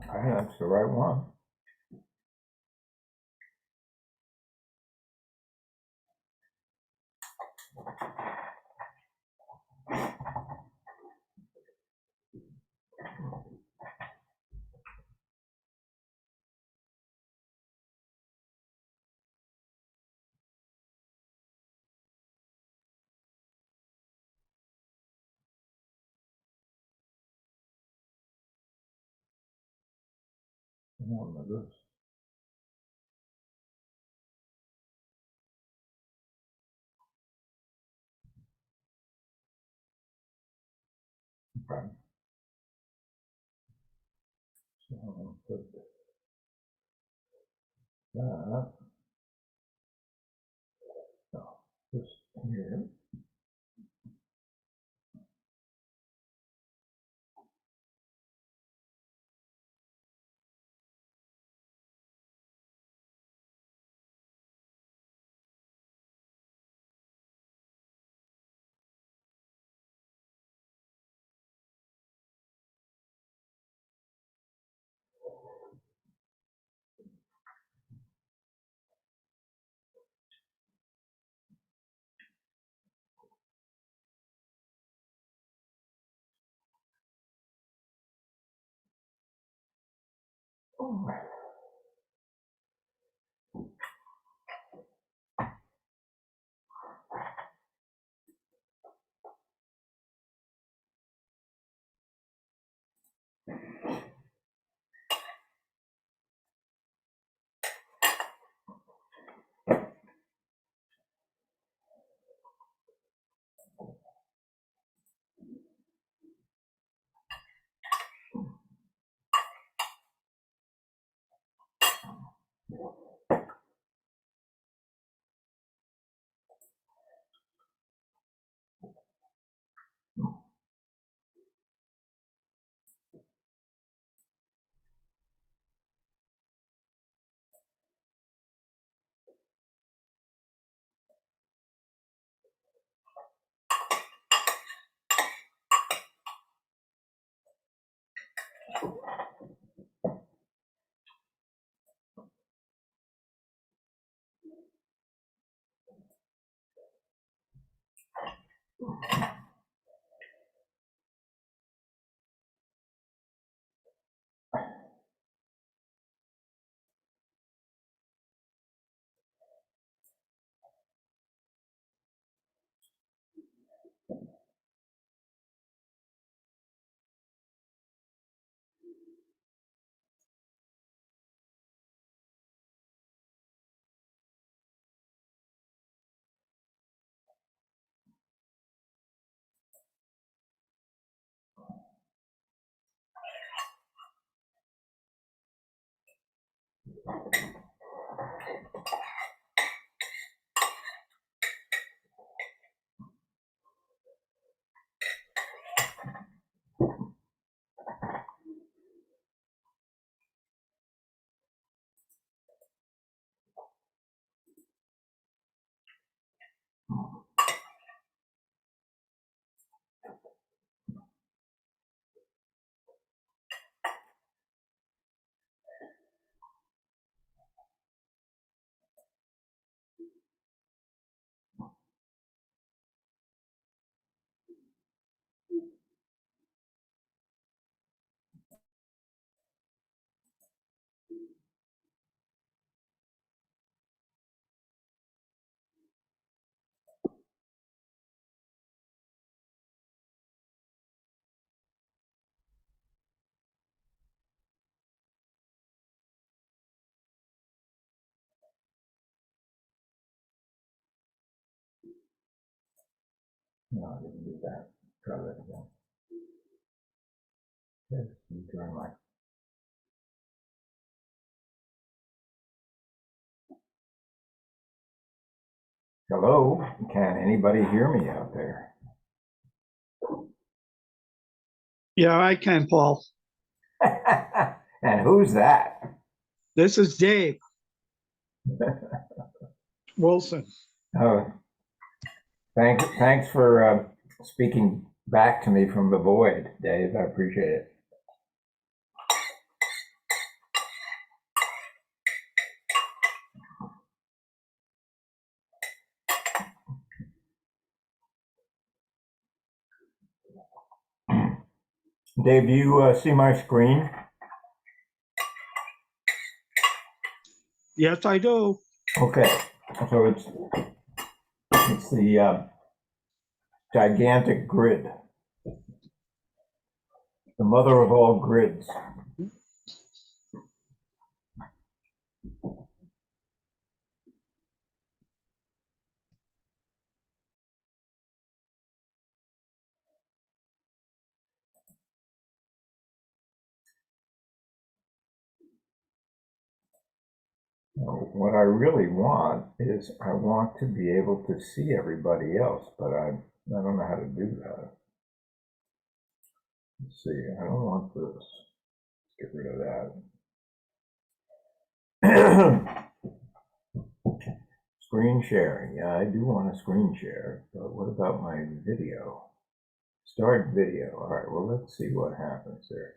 That's the right one. One of this. Okay. So I'm going to put that. No, this here. Oh. No, I didn't do that. Try that again. Yes, you turn my. Hello, can anybody hear me out there? Yeah, I can, Paul. And who's that? This is Dave Wilson. Oh, thanks for speaking back to me from the void, Dave. I appreciate it. Dave, do you see my screen? Yes, I do. Okay, so it's the gigantic grid, the mother of all grids. Now, what I really want is I want to be able to see everybody else, but I don't know how to do that. Let's see, I don't want this. Let's get rid of that. Screen sharing. Yeah, I do want to screen share, but what about my video? Start video. All right, well, let's see what happens there.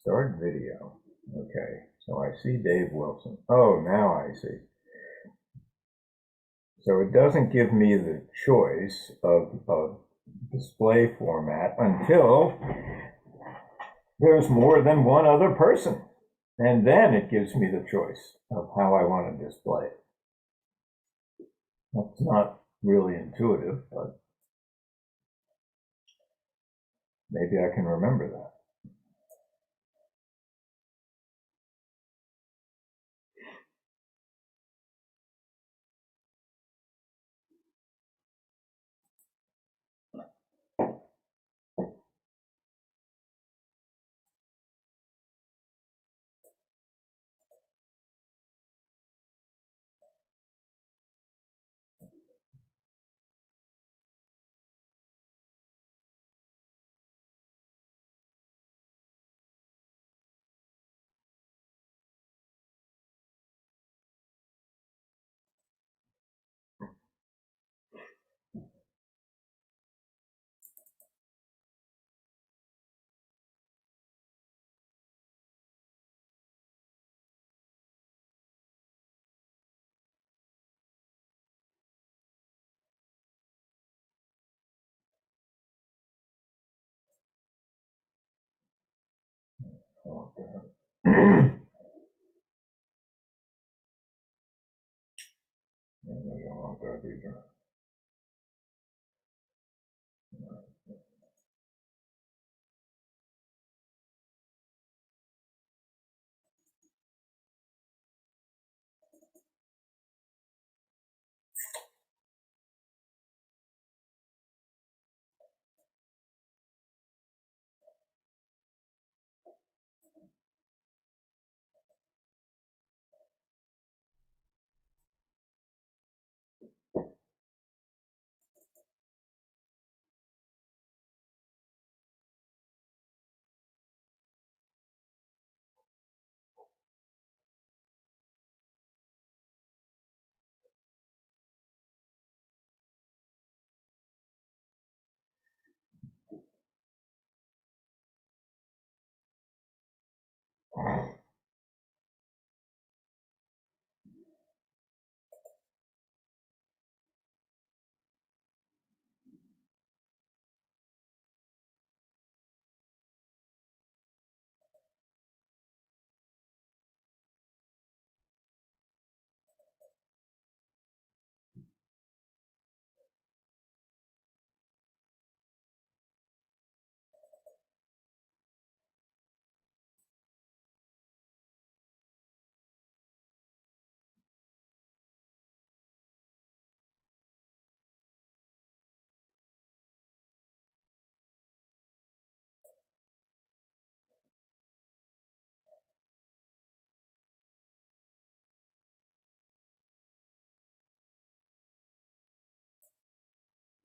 Start video. Okay, so I see Dave Wilson. Oh, now I see. So it doesn't give me the choice of display format until there's more than one other person. And then it gives me the choice of how I want to display it. That's not really intuitive, but maybe I can remember that. I want that. I don't want that either.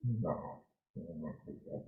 No, I don't want to do that.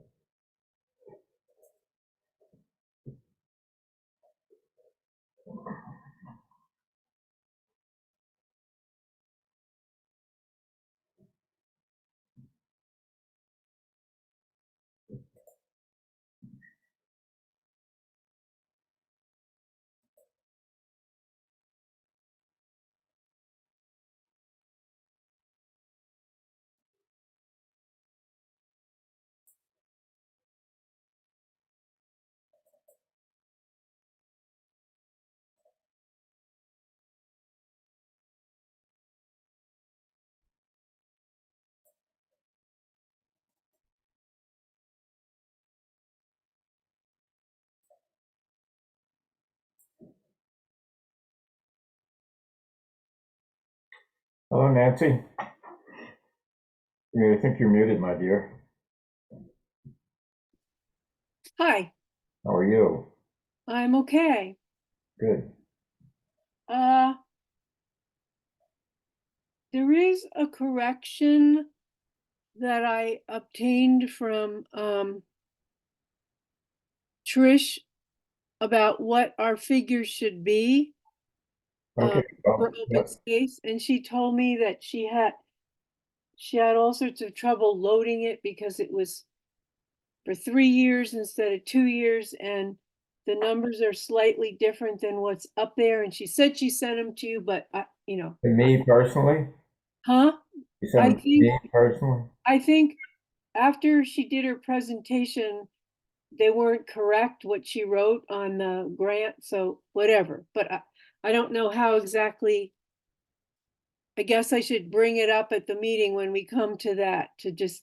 Hello, Nancy. I think you're muted, my dear. Hi, How are you? I'm okay. Good. Uh, there is a correction that I obtained from Trish about what our figures should be Okay. for open space, and she told me that she had all sorts of trouble loading it because it was for 3 years instead of 2 years, and the numbers are slightly different than what's up there. And she said she sent them to you, but To me personally? huh? You sent I them to think me personally? I think after she did her presentation, they weren't correct what she wrote on the grant, so whatever. But I don't know how exactly. I guess I should bring it up at the meeting when we come to that, to just,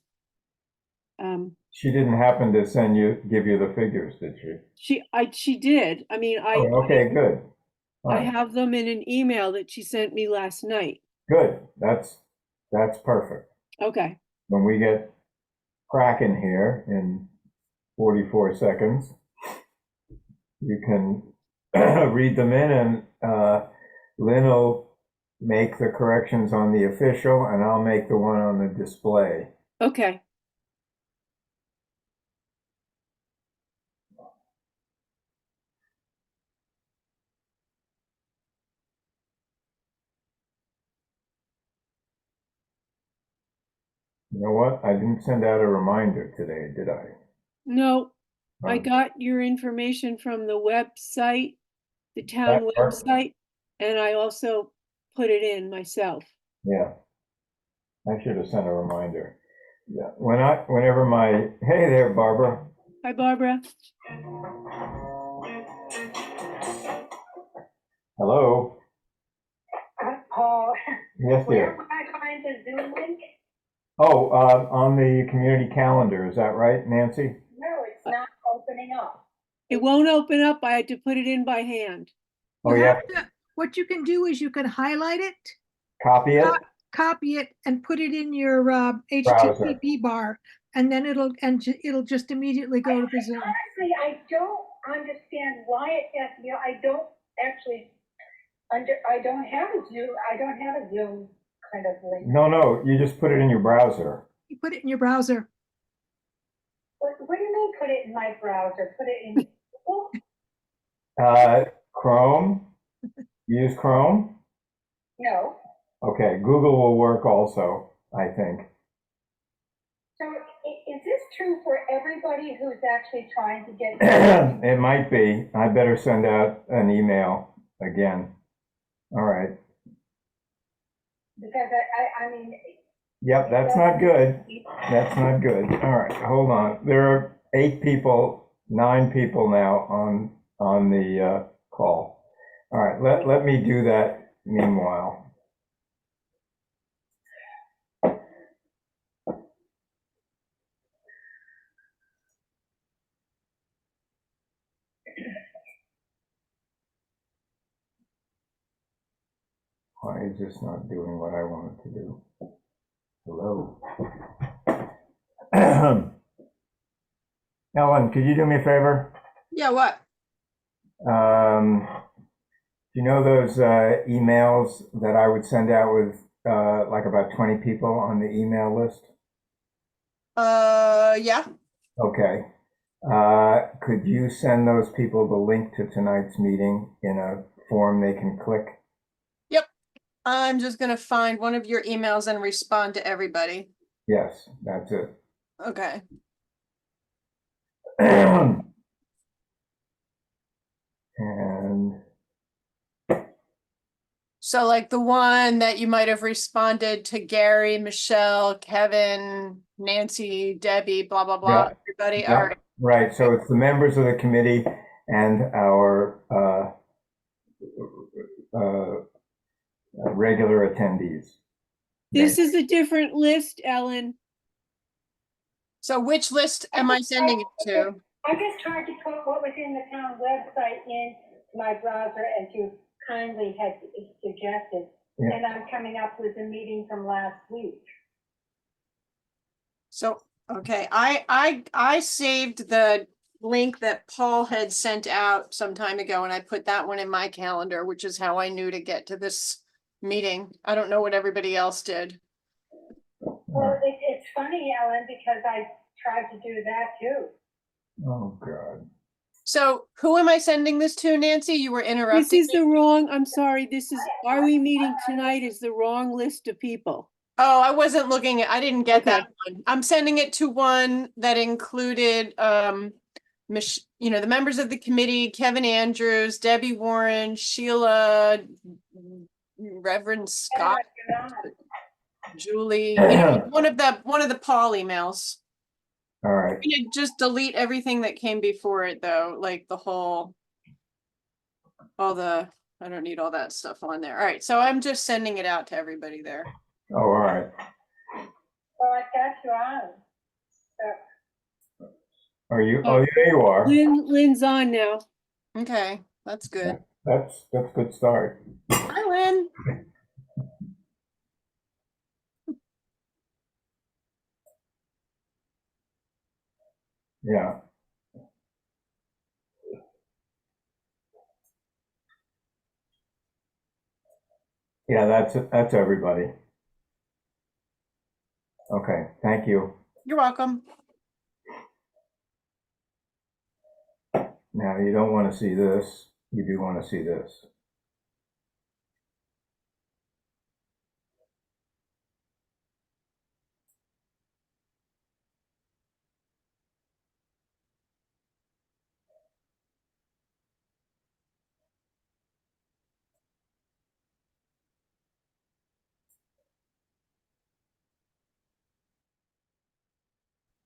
She didn't happen to give you the figures, did she? she did. I mean, Oh, okay, good. All I right, have them in an email that she sent me last night. good. That's perfect. Okay, When we get cracking here in 44 seconds, you can read them in, and Lynn will make the corrections on the official, and I'll make the one on the display. okay. You know what? I didn't send out a reminder today, did I? No, I Um, got your information from the website, the that town worked. website, and I also put it in myself. Yeah, I should have sent a reminder. Yeah, whenever hey there, Barbara. Hi, Barbara. Hello. Paul, Yes, where dear. would I find the Zoom link? Oh, on the community calendar, is that right, Nancy? No, it's not opening up. It won't open up. I had to put it in by hand. Oh, You yeah, have to, what you can do is you can highlight it, copy it, copy it, and put it in your browser. HTTP bar, and then it'll just immediately go to the Zoom. Honestly, I don't understand why it has, I don't actually I don't have a Zoom kind of link. No, you just put it in your browser. You put it in your browser. What do you mean put it in my browser? Put it in Google? Chrome? Use Chrome? No. Okay, Google will work also, I think. So is this true for everybody who's actually trying to get? It might be. I better send out an email again. All right. Because I mean. Yep, that's not good. That's not good. All right, hold on. There are 9 people now on the call. All right, let me do that meanwhile. Why is this not doing what I want it to do? Hello. Ellen, could you do me a favor? Yeah, what? Do you know those emails that I would send out with like about 20 people on the email list? Yeah. Okay. Could you send those people the link to tonight's meeting in a form they can click? Yep. I'm just gonna find one of your emails and respond to everybody. Yes, that's it. Okay. And So like the one that you might have responded to Gary, Michelle, Kevin, Nancy, Debbie, blah, blah, blah, Yeah. everybody. Yeah. All right. Right, so it's the members of the committee and our regular attendees. This is a different list, Ellen. So which list am I sending it to? I just tried to put what was in the town website in my browser as you kindly had suggested. Yeah. And I'm coming up with a meeting from last week. So, okay, I saved the link that Paul had sent out some time ago and I put that one in my calendar, which is how I knew to get to this meeting. I don't know what everybody else did. Well, it's funny, Ellen, because I tried to do that too. Oh, God. So who am I sending this to, Nancy? You were This interrupting is me. the wrong, I'm sorry, this is, are we meeting tonight is the wrong list of people. Oh, I wasn't looking at, I didn't get that Okay. one. I'm sending it to one that included, the members of the committee, Kevin Andrews, Debbie Warren, Sheila, Reverend Scott, Julie, one of the Paul emails. All right. I'm gonna just delete everything that came before it though, like I don't need all that stuff on there. All right, so I'm just sending it out to everybody there. Oh, all right. Well, I got you on. Are you? Oh, yeah, you are. Lynn's on now. Okay, that's good. That's a good start. Hi, Lynn. Yeah. Yeah, that's everybody. Okay, thank you. You're welcome. Now, you don't want to see this. You do want to see this.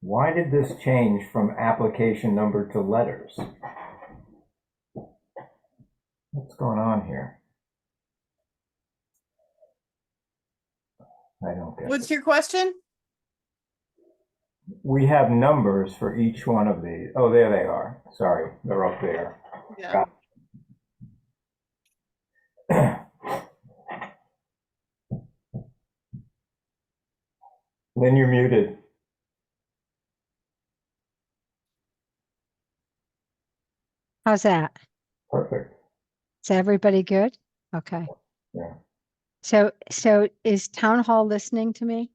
Why did this change from application number to letters? What's going on here? I don't get What's it. your question? We have numbers for each one of these. Oh, there they are. Sorry, they're up there. Yeah. Then you're muted. How's that? Perfect. Is everybody good? Okay. Yeah. So is town hall listening to me?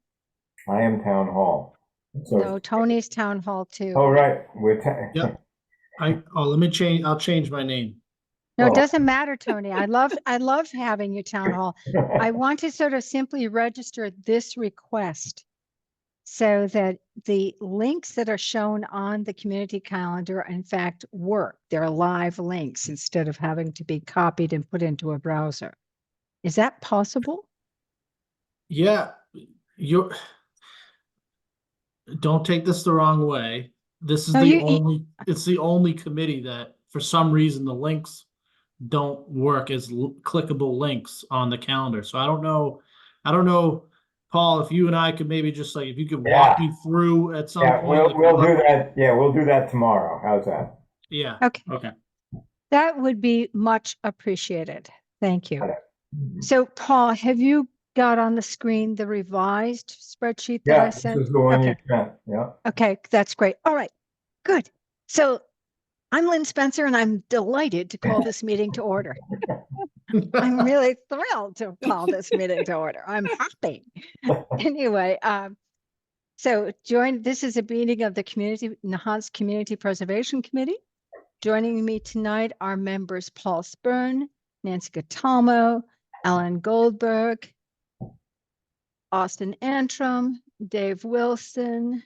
I am town hall. So, No, Tony's town hall too. oh, right. Yep. Let me change. I'll change my name. No, it Oh. doesn't matter, Tony. I love having you town hall. I want to sort of simply register this request so that the links that are shown on the community calendar, in fact, work. They're live links instead of having to be copied and put into a browser. Is that possible? Yeah, don't take this the wrong way. This is No, it's the only committee that for some reason the links don't work as clickable links on the calendar. So I don't know, Paul, if you and I could maybe just if you could walk me through at some point. We'll do that. Yeah, we'll do that tomorrow. How's that? Yeah. Okay. Okay. That would be much appreciated. Thank you. Mhm. So Paul, have you got on the screen the revised spreadsheet that I Yeah, sent? this is the one you Okay. sent. Yeah. Okay, that's great. All right, good. So I'm Lynn Spencer and I'm delighted to call this meeting to order. I'm really thrilled to call this meeting to order. I'm happy. Anyway, this is a meeting of the Nahant's Community Preservation Committee. Joining me tonight are members Paul Spurn, Nancy Catalmo, Alan Goldberg, Austin Antrim, Dave Wilson.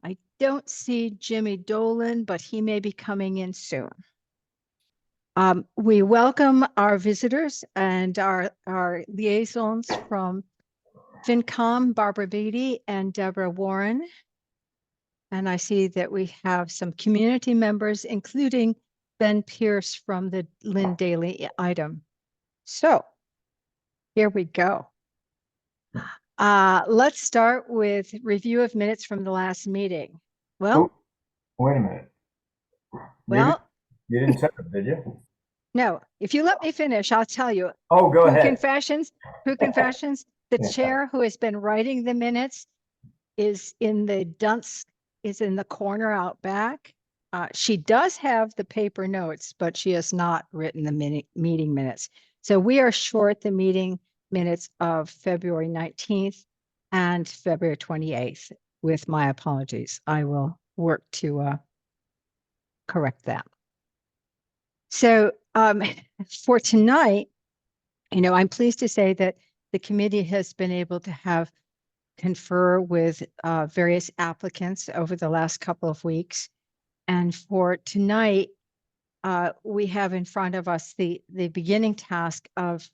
I don't see Jimmy Dolan, but he may be coming in soon. We welcome our visitors and our liaisons from FinCom, Barbara Beatty and Deborah Warren. And I see that we have some community members, including Ben Pierce from the Lynn Daily item. So here we go. Let's start with review of minutes from the last meeting. Well, Wait a minute. well, You didn't set it, did you? No, if you let me finish, I'll tell you. Oh, go Who ahead. confessions, who confessions, the Yeah. chair who has been writing the minutes is in the dunce, is in the corner out back. She does have the paper notes, but she has not written the meeting minutes. So we are short the meeting minutes of February 19th and February 28th. With my apologies, I will work to correct that. So for tonight, I'm pleased to say that the committee has been able to have confer with various applicants over the last couple of weeks. And for tonight, we have in front of us the beginning task of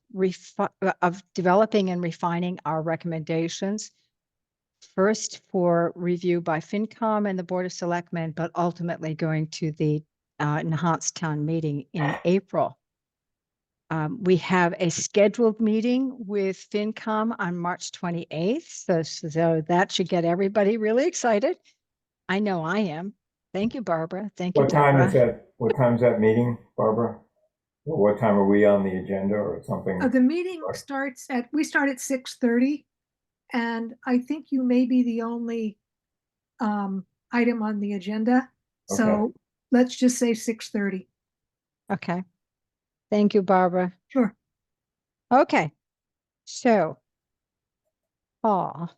developing and refining our recommendations. First for review by FinCom and the Board of Selectmen, but ultimately going to the Nahant's town meeting in April. We have a scheduled meeting with FinCom on March 28th. So that should get everybody really excited. I know I am. Thank you, Barbara. Thank you, What time is Deborah. that? What time is that meeting, Barbara? What time are we on the agenda or something? The meeting we start at 6:30. And I think you may be the only item on the agenda. Okay. So let's just say 6:30. Okay. Thank you, Barbara. Sure. Okay. So, Paul,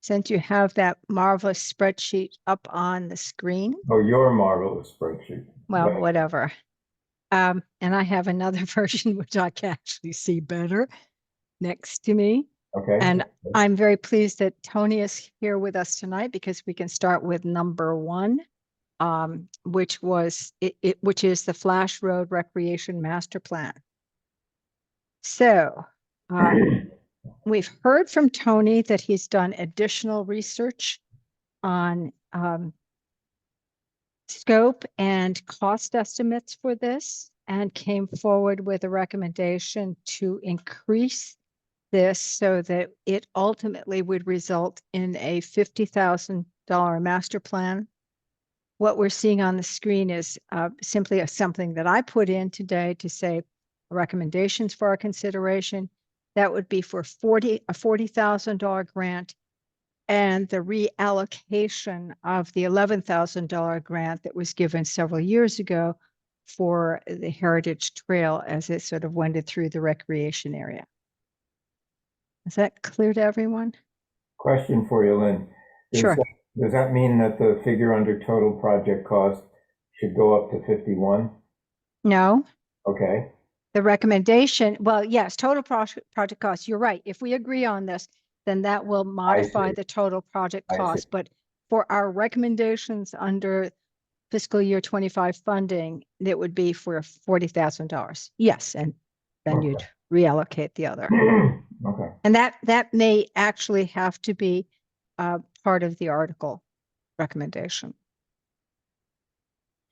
since you have that marvelous spreadsheet up on the screen, Oh, your marvelous spreadsheet. well, Right. whatever. And I have another version which I can actually see better next to me. Okay. And I'm very pleased that Tony is here with us tonight because we can start with number 1, which is the Flash Road Recreation Master Plan. So we've heard from Tony that he's done additional research on scope and cost estimates for this and came forward with a recommendation to increase this so that it ultimately would result in a $50,000 master plan. What we're seeing on the screen is simply something that I put in today to say recommendations for our consideration. That would be for a $40,000 grant and the reallocation of the $11,000 grant that was given several years ago for the Heritage Trail as it sort of wended through the recreation area. Is that clear to everyone? Question for you, Lynn. Sure. Does that mean that the figure under total project cost should go up to 51? No. Okay. The recommendation, well, yes, total project cost, you're right. If we agree on this, then that will modify see. the total project I see. cost. But for our recommendations under fiscal year 25 funding, it would be for $40,000. Yes, and then Okay. you'd reallocate the other. Okay. And that may actually have to be part of the article recommendation.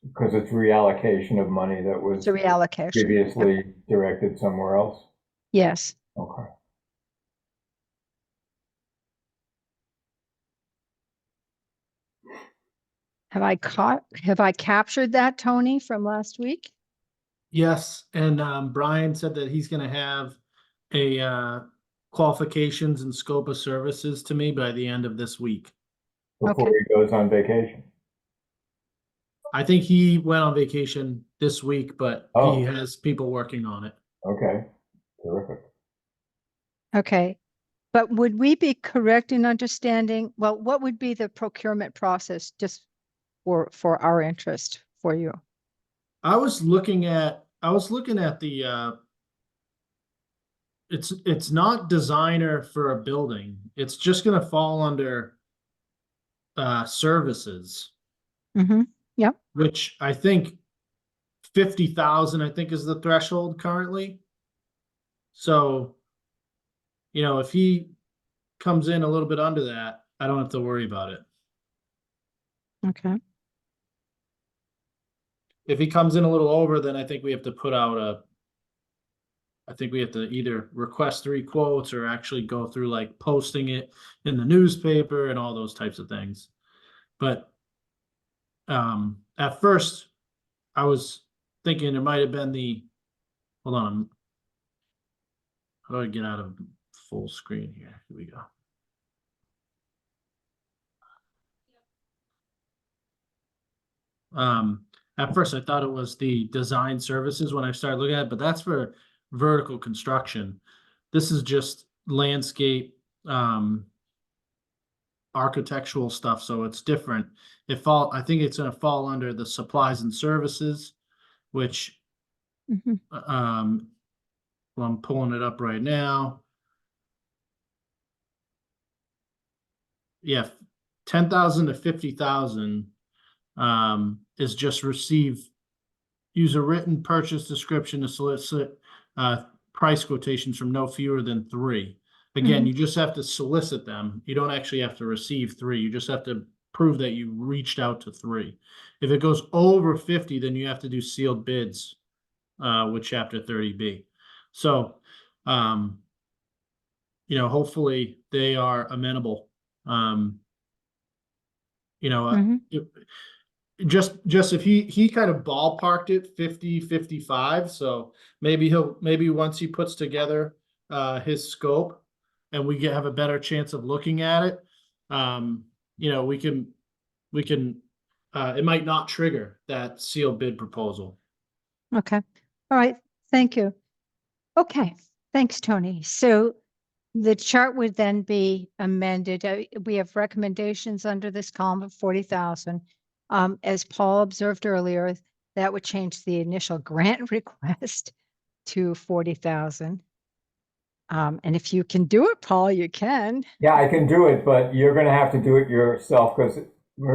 Because it's reallocation of money that was It's a reallocation. previously directed somewhere else? Yes. Okay. Have I captured that, Tony, from last week? Yes, and Brian said that he's gonna have a qualifications and scope of services to me by the end of this week. Before Okay. he goes on vacation. I think he went on vacation this week, but Oh. he has people working on it. Okay. Terrific. Okay. But would we be correct in understanding, well, what would be the procurement process just for our interest for you? I was looking at the it's not designer for a building. It's just gonna fall under services, Mm-hmm. Yep. which I think 50,000 I think is the threshold currently. So, if he comes in a little bit under that, I don't have to worry about it. Okay. If he comes in a little over, then I think we have to put out I think we have to either request 3 quotes or actually go through like posting it in the newspaper and all those types of things. But at first I was thinking it might have been hold on. How do I get out of full screen here? Here we go. At first I thought it was the design services when I started looking at it, but that's for vertical construction. This is just landscape, architectural stuff, so it's different. I think it's gonna fall under the supplies and services, which, Mhm. well, I'm pulling it up right now. Yeah, 10,000 to 50,000 is just use a written purchase description to solicit price quotations from no fewer than 3. Again, Mhm. you just have to solicit them. You don't actually have to receive 3. You just have to prove that you reached out to 3. If it goes over 50, then you have to do sealed bids with Chapter 30B. So, hopefully they are amenable. Mhm. Just if he kind of ballparked it 50, 55. So maybe once he puts together his scope and we have a better chance of looking at it, we can it might not trigger that sealed bid proposal. Okay. All right. Thank you. Okay. Thanks, Tony. So the chart would then be amended. We have recommendations under this column of 40,000. As Paul observed earlier, that would change the initial grant request to 40,000. And if you can do it, Paul, you can. Yeah, I can do it, but you're gonna have to do it yourself because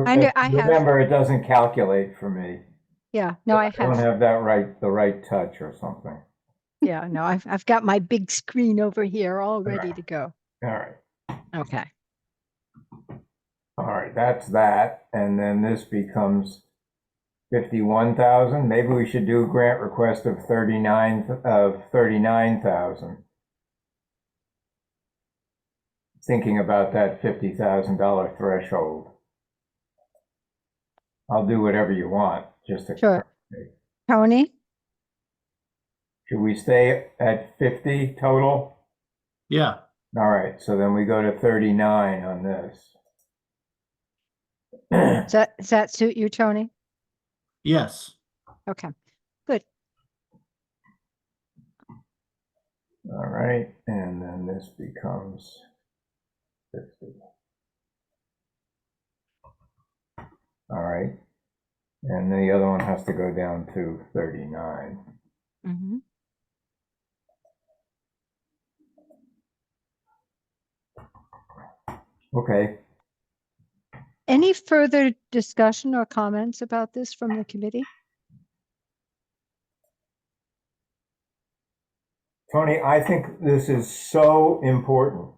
I know, I have. remember, it doesn't calculate for me. Yeah, no, I don't have. have the right touch or something. Yeah, no, I've got my big screen over here all ready to go. All right. Okay. All right, that's that. And then this becomes 51,000. Maybe we should do a grant request of 39,000. Thinking about that $50,000 threshold. I'll do whatever you want, just to. Sure. Tony? Should we stay at 50 total? Yeah. All right, so then we go to 39 on this. Does that suit you, Tony? Yes. Okay, good. All right, and then this becomes 50. All right, and the other one has to go down to 39. Mm-hmm. Okay. Any further discussion or comments about this from the committee? Tony, I think this is so important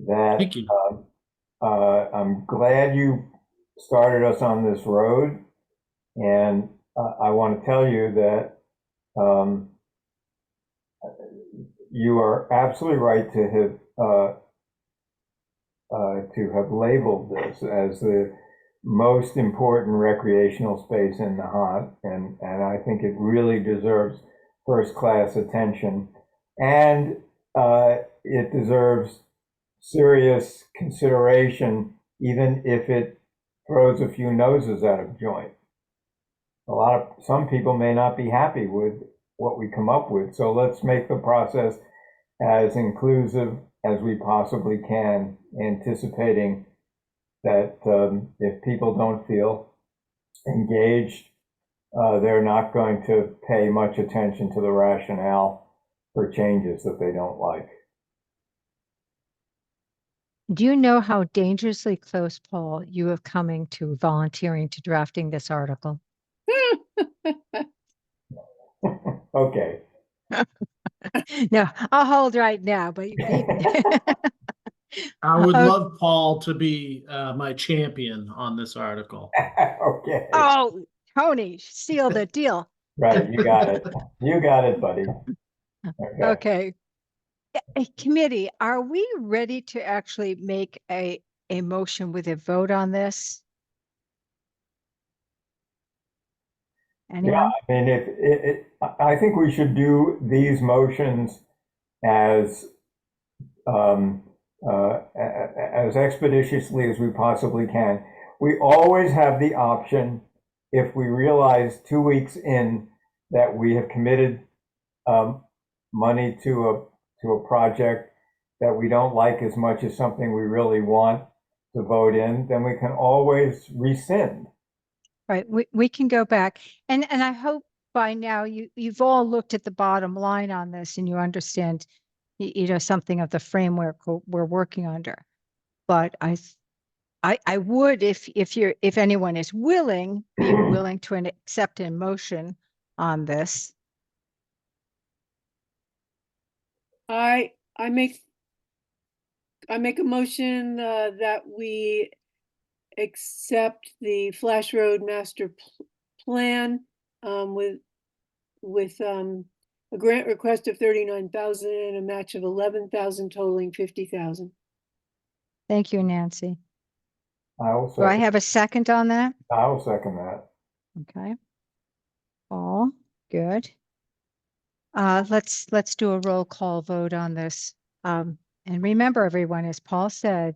that Thank you. I'm glad you started us on this road. And I want to tell you that you are absolutely right to have labeled this as the most important recreational space in Nahant, and I think it really deserves first-class attention, and it deserves serious consideration, even if it throws a few noses out of joint. Some people may not be happy with what we come up with, so let's make the process as inclusive as we possibly can, anticipating that if people don't feel engaged, they're not going to pay much attention to the rationale for changes that they don't like. Do you know how dangerously close, Paul, you have coming to volunteering to drafting this article? Okay. No, I'll hold right now, but I would love Paul to be my champion on this article. Okay. Oh, Tony, seal the deal. Right, you got it. You got it, buddy. Okay. A committee, are we ready to actually make a motion with a vote on this? Anyone? I mean, I think we should do these motions as as expeditiously as we possibly can. We always have the option, if we realize 2 weeks in that we have committed money to a project that we don't like as much as something we really want to vote in, then we can always rescind. Right, we can go back. And I hope by now you've all looked at the bottom line on this and you understand, you know, something of the framework we're working under. But I would, if anyone is willing, be willing to accept a motion on this. I make a motion that we accept the Flash Road Master Plan with a grant request of 39,000 and a match of 11,000, totaling 50,000. Thank you, Nancy. I'll Do I second, have a second on that? I'll second that. Okay. All good. Let's do a roll call vote on this. And remember, everyone, as Paul said,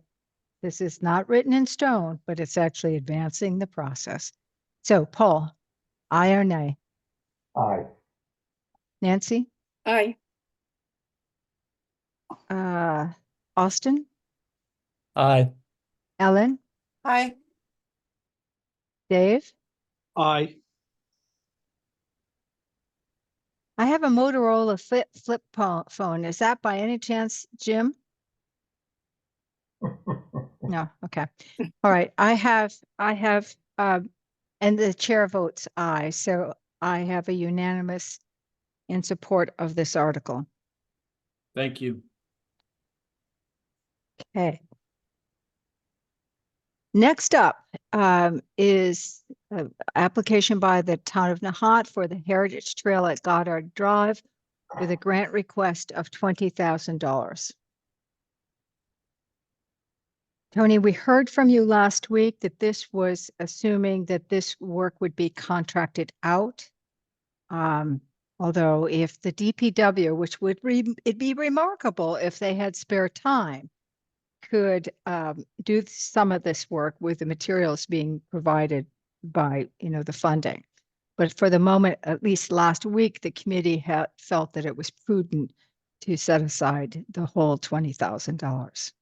this is not written in stone, but it's actually advancing the process. So, Paul, aye or nay? Aye. Nancy? Aye. Austin? Aye. Ellen? Hi. Dave? Aye. I have a Motorola flip phone. Is that by any chance Jim? No, okay. All right, I have, and the chair votes aye, so I have a unanimous in support of this article. Thank you. Okay. Next up is an application by the town of Nahant for the Heritage Trail at Goddard Drive with a grant request of $20,000. Tony, we heard from you last week that this was assuming that this work would be contracted out. Although if the DPW, which would it'd be remarkable if they had spare time, could do some of this work with the materials being provided by, you know, the funding. But for the moment, at least last week, the committee had felt that it was prudent to set aside the whole $20,000.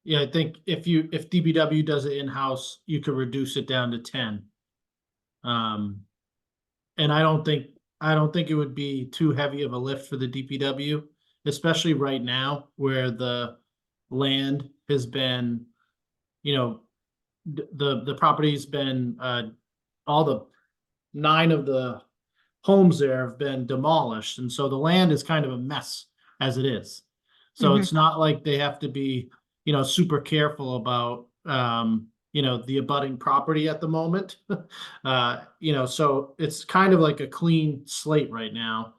Yeah, I think if DPW does it in-house, you could reduce it down to 10. And I don't think it would be too heavy of a lift for the DPW, especially right now where the land has been, you know, the property's been all the 9 of the homes there have been demolished, and so the land is kind of a mess as it is. So it's not like they have to be, you know, super careful about you know, the abutting property at the moment. You know, so it's kind of like a clean slate right now,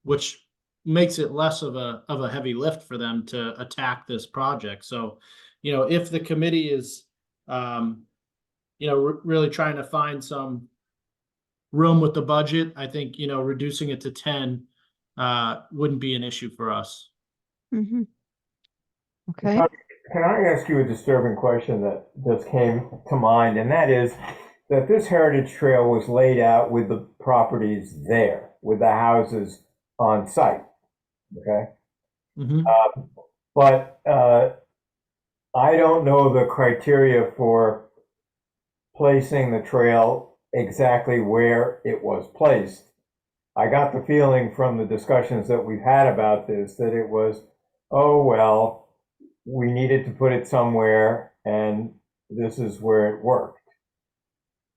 which makes it less of a heavy lift for them to attack this project. So, you know, if the committee is you know, really trying to find some room with the budget, I think, you know, reducing it to 10 wouldn't be an issue for us. Okay. Can I ask you a disturbing question that just came to mind? And that is that this heritage trail was laid out with the properties there, with the houses on site. Okay. But I don't know the criteria for placing the trail exactly where it was placed. I got the feeling from the discussions that we've had about this that it was, oh, well, we needed to put it somewhere and this is where it worked.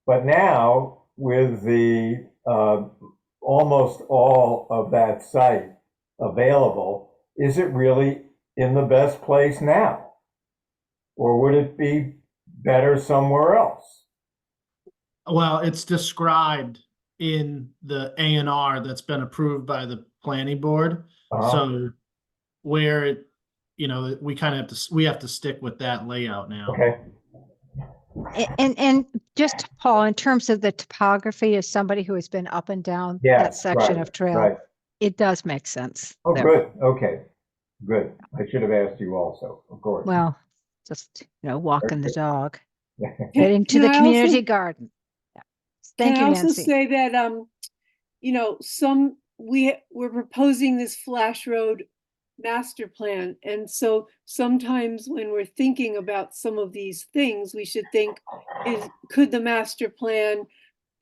But now with the almost all of that site available, is it really in the best place now? Or would it be better somewhere else? Well, it's described in the A&R that's been approved by the planning board. So where it, you know, we kind of have to stick with that layout now. Okay. And just Paul, in terms of the topography, as somebody who has been up and down that Yes, section right, of trail, right. it does make sense. Oh, there. good, okay, good. I should have asked you also, of course. Well, just, walking the dog, Can- heading to can the I community also- garden. Yeah. Can Thank I you, also Nancy. say that, we're proposing this Flash Road master plan. And so sometimes when we're thinking about some of these things, we should think, could the master plan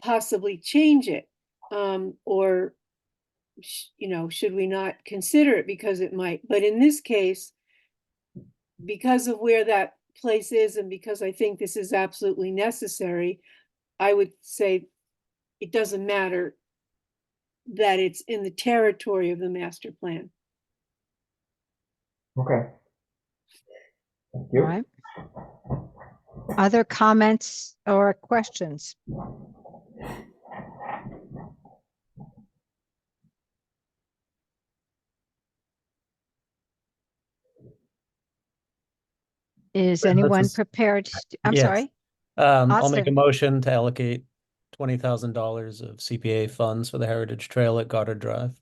possibly change it? Or, should we not consider it because it might? But in this case, because of where that place is and because I think this is absolutely necessary, I would say it doesn't matter that it's in the territory of the master plan. Okay. Thank All you. right. Other comments or questions? Is Well, anyone this is- prepared? I'm Yes. sorry. I'll make a Austin. motion to allocate $20,000 of CPA funds for the Heritage Trail at Goddard Drive.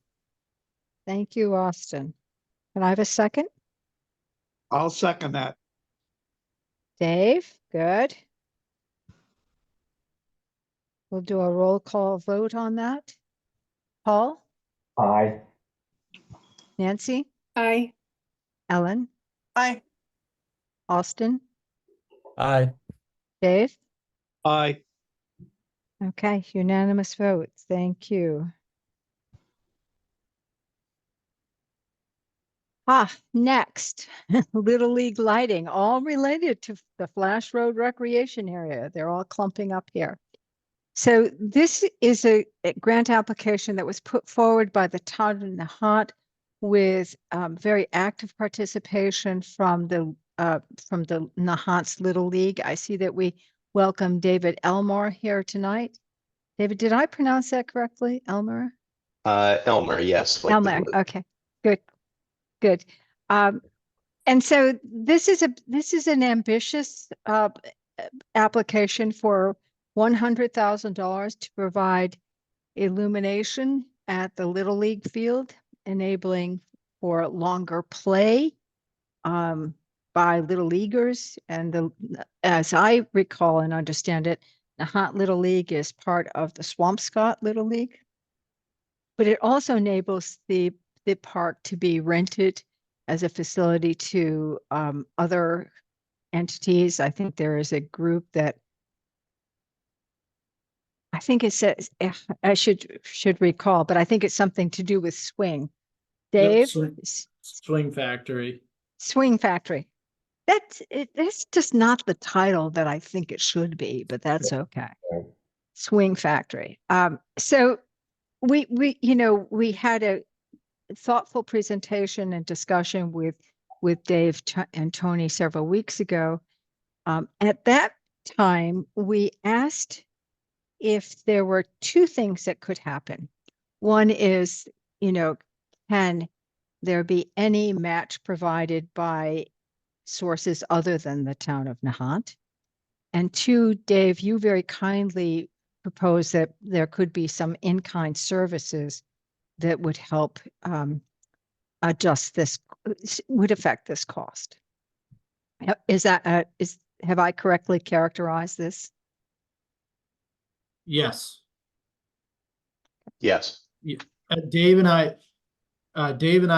Thank you, Austin. Can I have a second? I'll second that. Dave, good. We'll do a roll call vote on that. Paul, Aye. Nancy, I, Ellen, Aye. Austin, Aye. Dave. Aye. Okay, unanimous vote. Thank you. Next, Little League lighting, all related to the Flash Road Recreation Area. They're all clumping up here. So this is a grant application that was put forward by the town of Nahant with very active participation from the Nahant's Little League. I see that we welcome David Elmore here tonight. David, did I pronounce that correctly? Elmore? Elmer, yes. Like Elmer. Okay, good. Good. And so this is an ambitious application for $100,000 to provide illumination at the Little League field, enabling for longer play by Little Leaguers. And as I recall and understand it, the Nahant Little League is part of the Swampscott Little League. But it also enables the park to be rented as a facility to other entities. I think there is a group that I think it says, I should recall, but I think it's something to do with swing. Dave? Swing Factory. Swing Factory. That's just not the title that I think it should be, but that's okay. Right. Swing Factory. So we had a thoughtful presentation and discussion with Dave and Tony several weeks ago. At that time, we asked if there were two things that could happen. One is, can there be any match provided by sources other than the town of Nahant? And two, Dave, you very kindly proposed that there could be some in-kind services that would help adjust this, would affect this cost. Have I correctly characterized this? Yes. Yes. Dave and I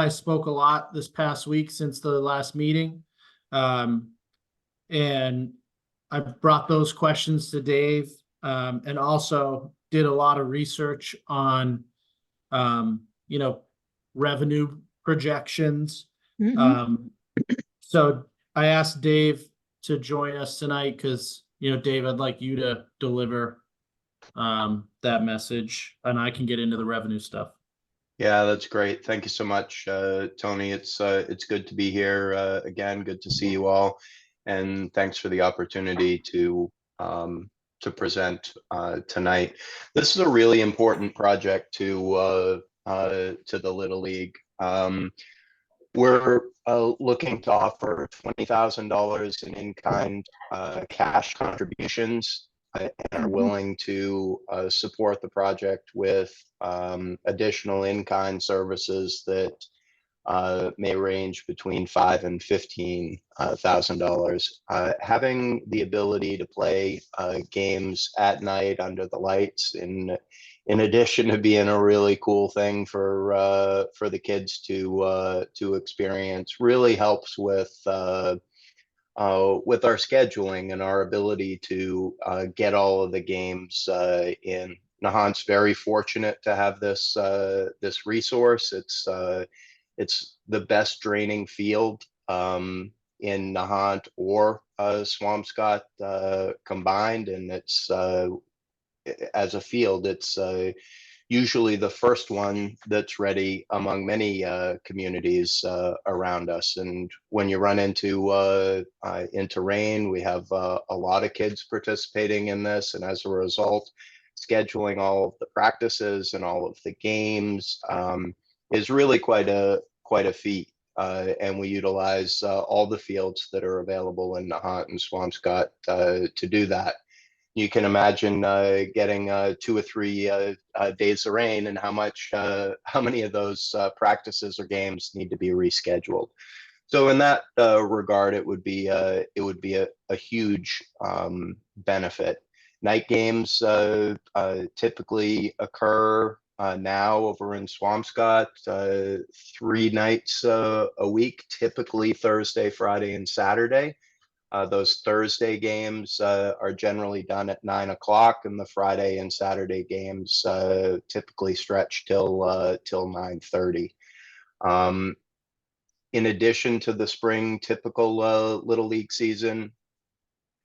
spoke a lot this past week since the last meeting. And I brought those questions to Dave, and also did a lot of research on, revenue projections. So I asked Dave to join us tonight because, Dave, I'd like you to deliver that message, and I can get into the revenue stuff. Yeah, that's great. Thank you so much, Tony. It's good to be here again. Good to see you all, and thanks for the opportunity to present tonight. This is a really important project to the Little League. We're looking to offer $20,000 in in-kind cash contributions and are willing to support the project with additional in-kind services that may range between $5,000 and $15,000. Having the ability to play games at night under the lights, in addition to being a really cool thing for the kids to experience, really helps with our scheduling and our ability to get all of the games in. Nahant's very fortunate to have this this resource. It's the best draining field in Nahant or Swampscott combined, and it's as a field, it's usually the first one that's ready among many communities around us. And when you run into rain, we have a lot of kids participating in this, and as a result, scheduling all of the practices and all of the games is really quite a feat. And we utilize all the fields that are available in Nahant and Swampscott to do that. You can imagine getting 2 or 3 days of rain, and how many of those practices or games need to be rescheduled. So in that regard, it would be a huge benefit. Night games typically occur now over in Swampscott 3 nights a week, typically Thursday, Friday, and Saturday. Those Thursday games are generally done at 9 o'clock, and the Friday and Saturday games typically stretch till 9:30. In addition to the spring typical Little League season,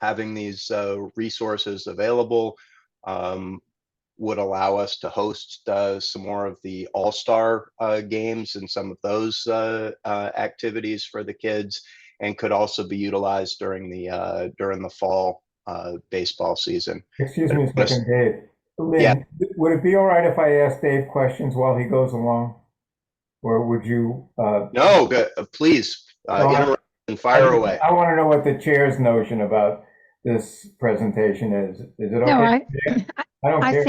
having these resources available would allow us to host some more of the all-star games and some of those activities for the kids, and could also be utilized during the fall baseball season. Excuse me a second, Dave. Lynn, would it be all right if I ask Dave questions while he goes along? Or would you? No, please interrupt and fire away. I want to know what the chair's notion about this presentation is. Is it okay? No, I don't care.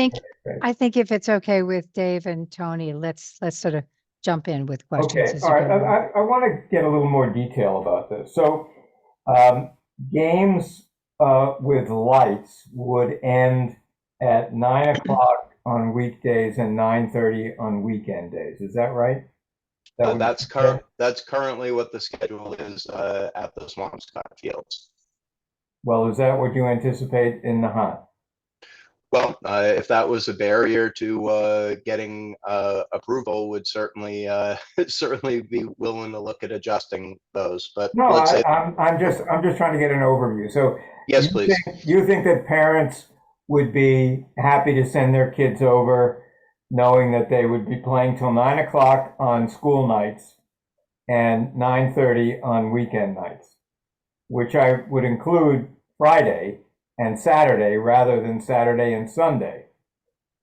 I think if it's okay with Dave and Tony, let's sort of jump in with questions. Okay, all right. I want to get a little more detail about this. So, games with lights would end at 9 o'clock on weekdays and 9:30 on weekend days. Is that right? That's currently what the schedule is at the Swampscott fields. Well, is that what you anticipate in Nahant? Well, if that was a barrier to getting approval, would certainly be willing to look at adjusting those. But no, I'm just trying to get an overview. So yes, please. You think that parents would be happy to send their kids over, knowing that they would be playing till 9 o'clock on school nights and 9:30 on weekend nights, which I would include Friday and Saturday rather than Saturday and Sunday.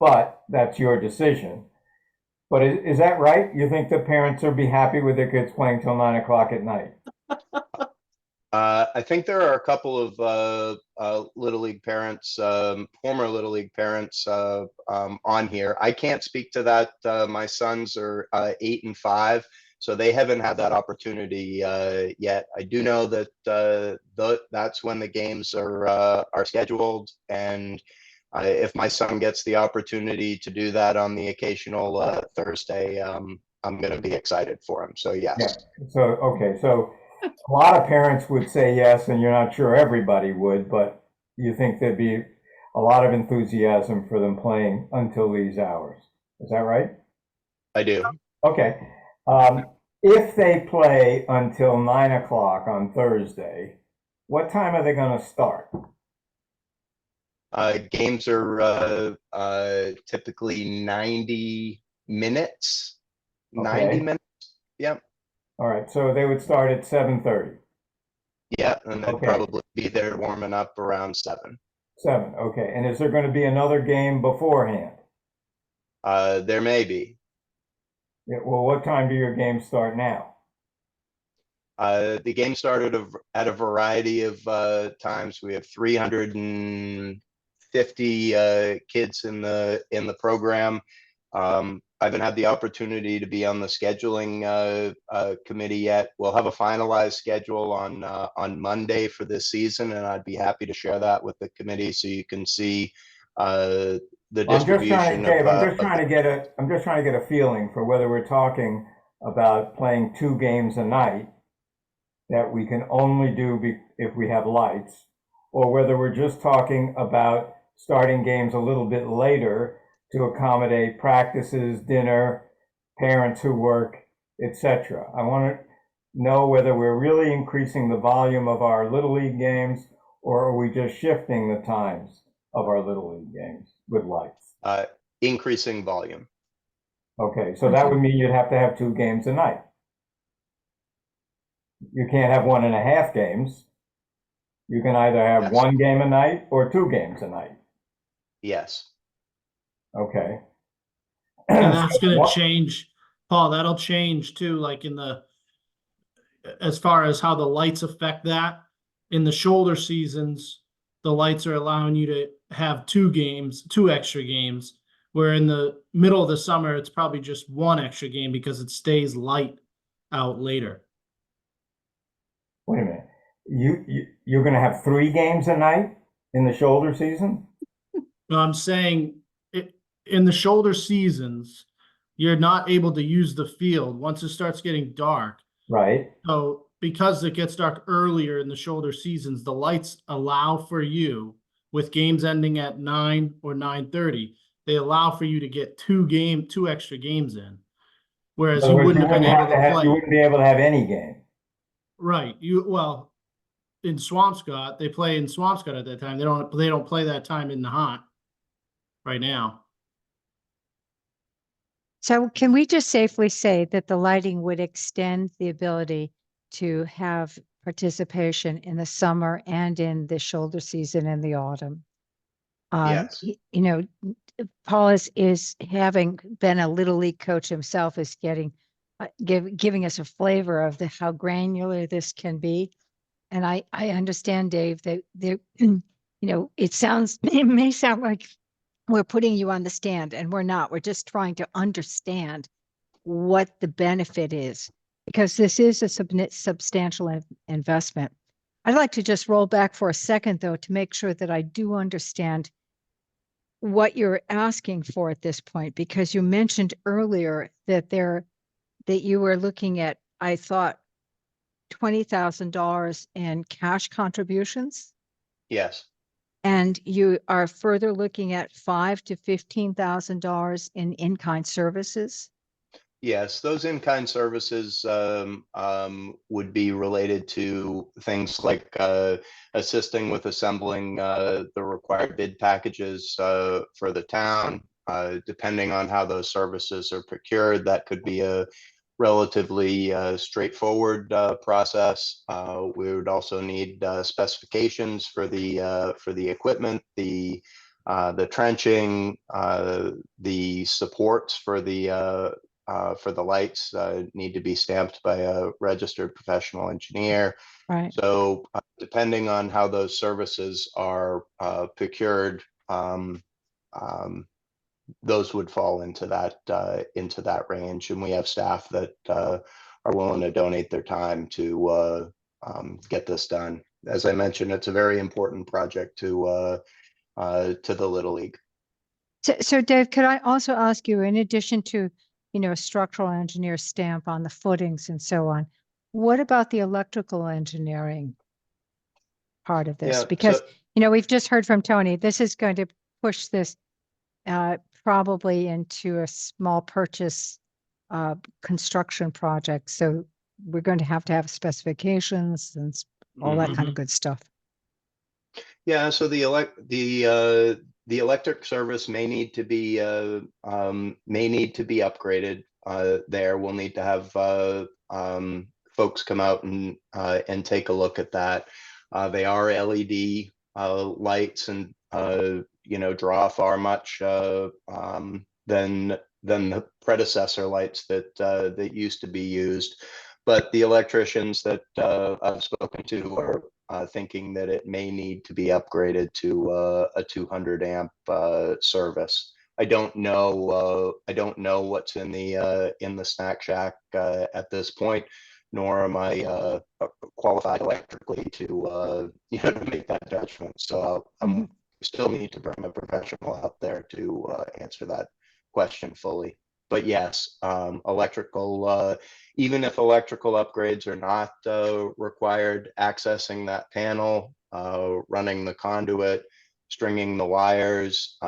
But that's your decision. But is that right? You think the parents would be happy with their kids playing till 9 o'clock at night? I think there are a couple of Little League parents, former Little League parents on here. I can't speak to that. My sons are 8 and 5, so they haven't had that opportunity yet. I do know that that's when the games are scheduled, and if my son gets the opportunity to do that on the occasional Thursday, I'm going to be excited for him. So yes. Yeah. So okay. So a lot of parents would say yes, and you're not sure everybody would, but you think there'd be a lot of enthusiasm for them playing until these hours. Is that right? I do. Okay. If they play until 9 o'clock on Thursday, what time are they going to start? Games are typically 90 minutes. Okay. 90 minutes. Yep. All right. So they would start at 7:30. Yeah, and they'd Okay. probably be there warming up around 7. 7. Okay. And is there going to be another game beforehand? There may be. Yeah, well, what time do your games start now? The game started at a variety of times. We have 3:30 50 kids in the program. I haven't had the opportunity to be on the scheduling committee yet. We'll have a finalized schedule on Monday for this season, and I'd be happy to share that with the committee so you can see the distribution Dave, I'm just of trying to get a feeling for whether we're talking about playing 2 games a night that we can only do if we have lights, or whether we're just talking about starting games a little bit later to accommodate practices, dinner, parents who work, etc. I want to know whether we're really increasing the volume of our Little League games, or are we just shifting the times of our Little League games with lights? increasing volume. Okay, so that would mean you'd have to have 2 games a night. You can't have 1.5 games. You can either have Yes. 1 game a night or 2 games a night. Yes. Okay. And that's gonna What- change, Paul, that'll change too, like as far as how the lights affect that. In the shoulder seasons, the lights are allowing you to have 2 extra games, where in the middle of the summer, it's probably just 1 extra game because it stays light out later. Wait a minute. You're going to have 3 games a night in the shoulder season? No, I'm saying in the shoulder seasons, you're not able to use the field once it starts getting dark. Right. So because it gets dark earlier in the shoulder seasons, the lights allow for you, with games ending at 9 or 9:30, they allow for you to get 2 extra games in. Whereas In other you words, wouldn't have been able to you play. wouldn't be able to have any game. Right. Well, in Swampscott, they play in Swampscott at that time. They don't play that time in Nahant right now. So can we just safely say that the lighting would extend the ability to have participation in the summer and in the shoulder season in the autumn? Yes. You know, Paul is having been a Little League coach himself, is getting giving us a flavor of how granular this can be. And I understand, Dave, that there, it may sound like we're putting you on the stand, and we're not. We're just trying to understand what the benefit is, because this is a substantial investment. I'd like to just roll back for a second, though, to make sure that I do understand what you're asking for at this point, because you mentioned earlier that you were looking at, I thought, $20,000 in cash contributions. Yes. And you are further looking at $5,000 to $15,000 in in-kind services. Yes, those in-kind services would be related to things like assisting with assembling the required bid packages for the town. Depending on how those services are procured, that could be a relatively straightforward process. We would also need specifications for the equipment, the trenching, the supports for the lights need to be stamped by a registered professional engineer. Right. So depending on how those services are procured, those would fall into that range. And we have staff that are willing to donate their time to get this done. As I mentioned, it's a very important project to the Little League. So Dave, could I also ask you, in addition to, a structural engineer stamp on the footings and so on, what about the electrical engineering part of this? Yeah, Because, so we've just heard from Tony, this is going to push this probably into a small purchase construction project. So we're going to have specifications and all that kind of good stuff. yeah, so the electric service may need to be upgraded. There, we'll need to have folks come out and take a look at that. They are LED lights, and draw far much than the predecessor lights that used to be used. but the electricians that I've spoken to are thinking that it may need to be upgraded to a 200 amp service. I don't know. I don't know what's in the snack shack at this point, nor am I qualified electrically to to make that judgment. So I'm still need to bring a professional out there to answer that question fully. But yes, electrical. Even if electrical upgrades are not required, accessing that panel, running the conduit, stringing the wires,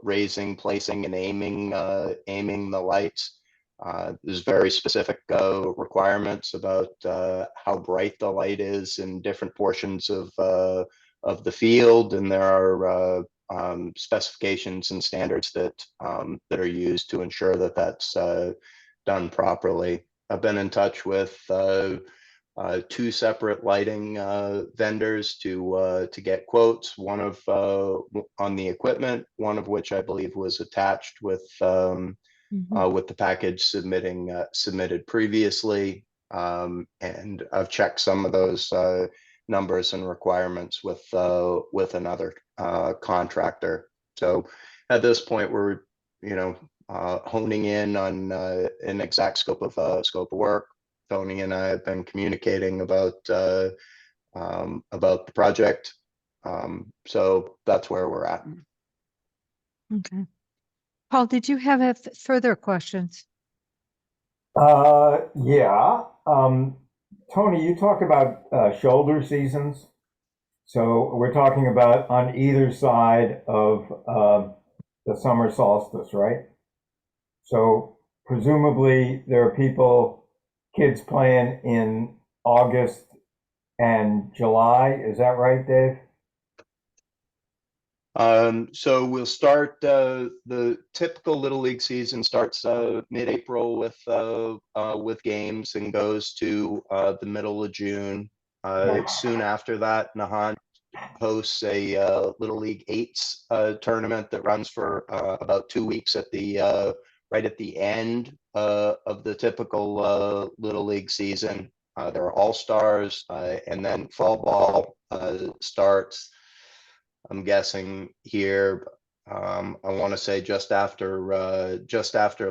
raising, placing, and aiming the lights. There's very specific requirements about how bright the light is in different portions of the field, and there are specifications and standards that are used to ensure that that's done properly. I've been in touch with two separate lighting vendors to get quotes. One of on the equipment, one of which I believe was attached with the package submitted previously, and I've checked some of those numbers and requirements with another contractor. So at this point, we're honing in on an exact scope of work. Tony and I have been communicating about the project, so that's where we're at. Okay. Paul, did you have further questions? Yeah. Tony, you talk about shoulder seasons. So we're talking about on either side of the summer solstice, right? So presumably there are kids playing in August and July. Is that right, Dave? So we'll start the typical Little League season starts mid-April with games and goes to the middle of June. Soon after that, Nahant hosts a Little League Eights tournament that runs for about 2 weeks at the right at the end of the typical Little League season. There are all-stars, and then fall ball starts. I'm guessing here. I want to say just after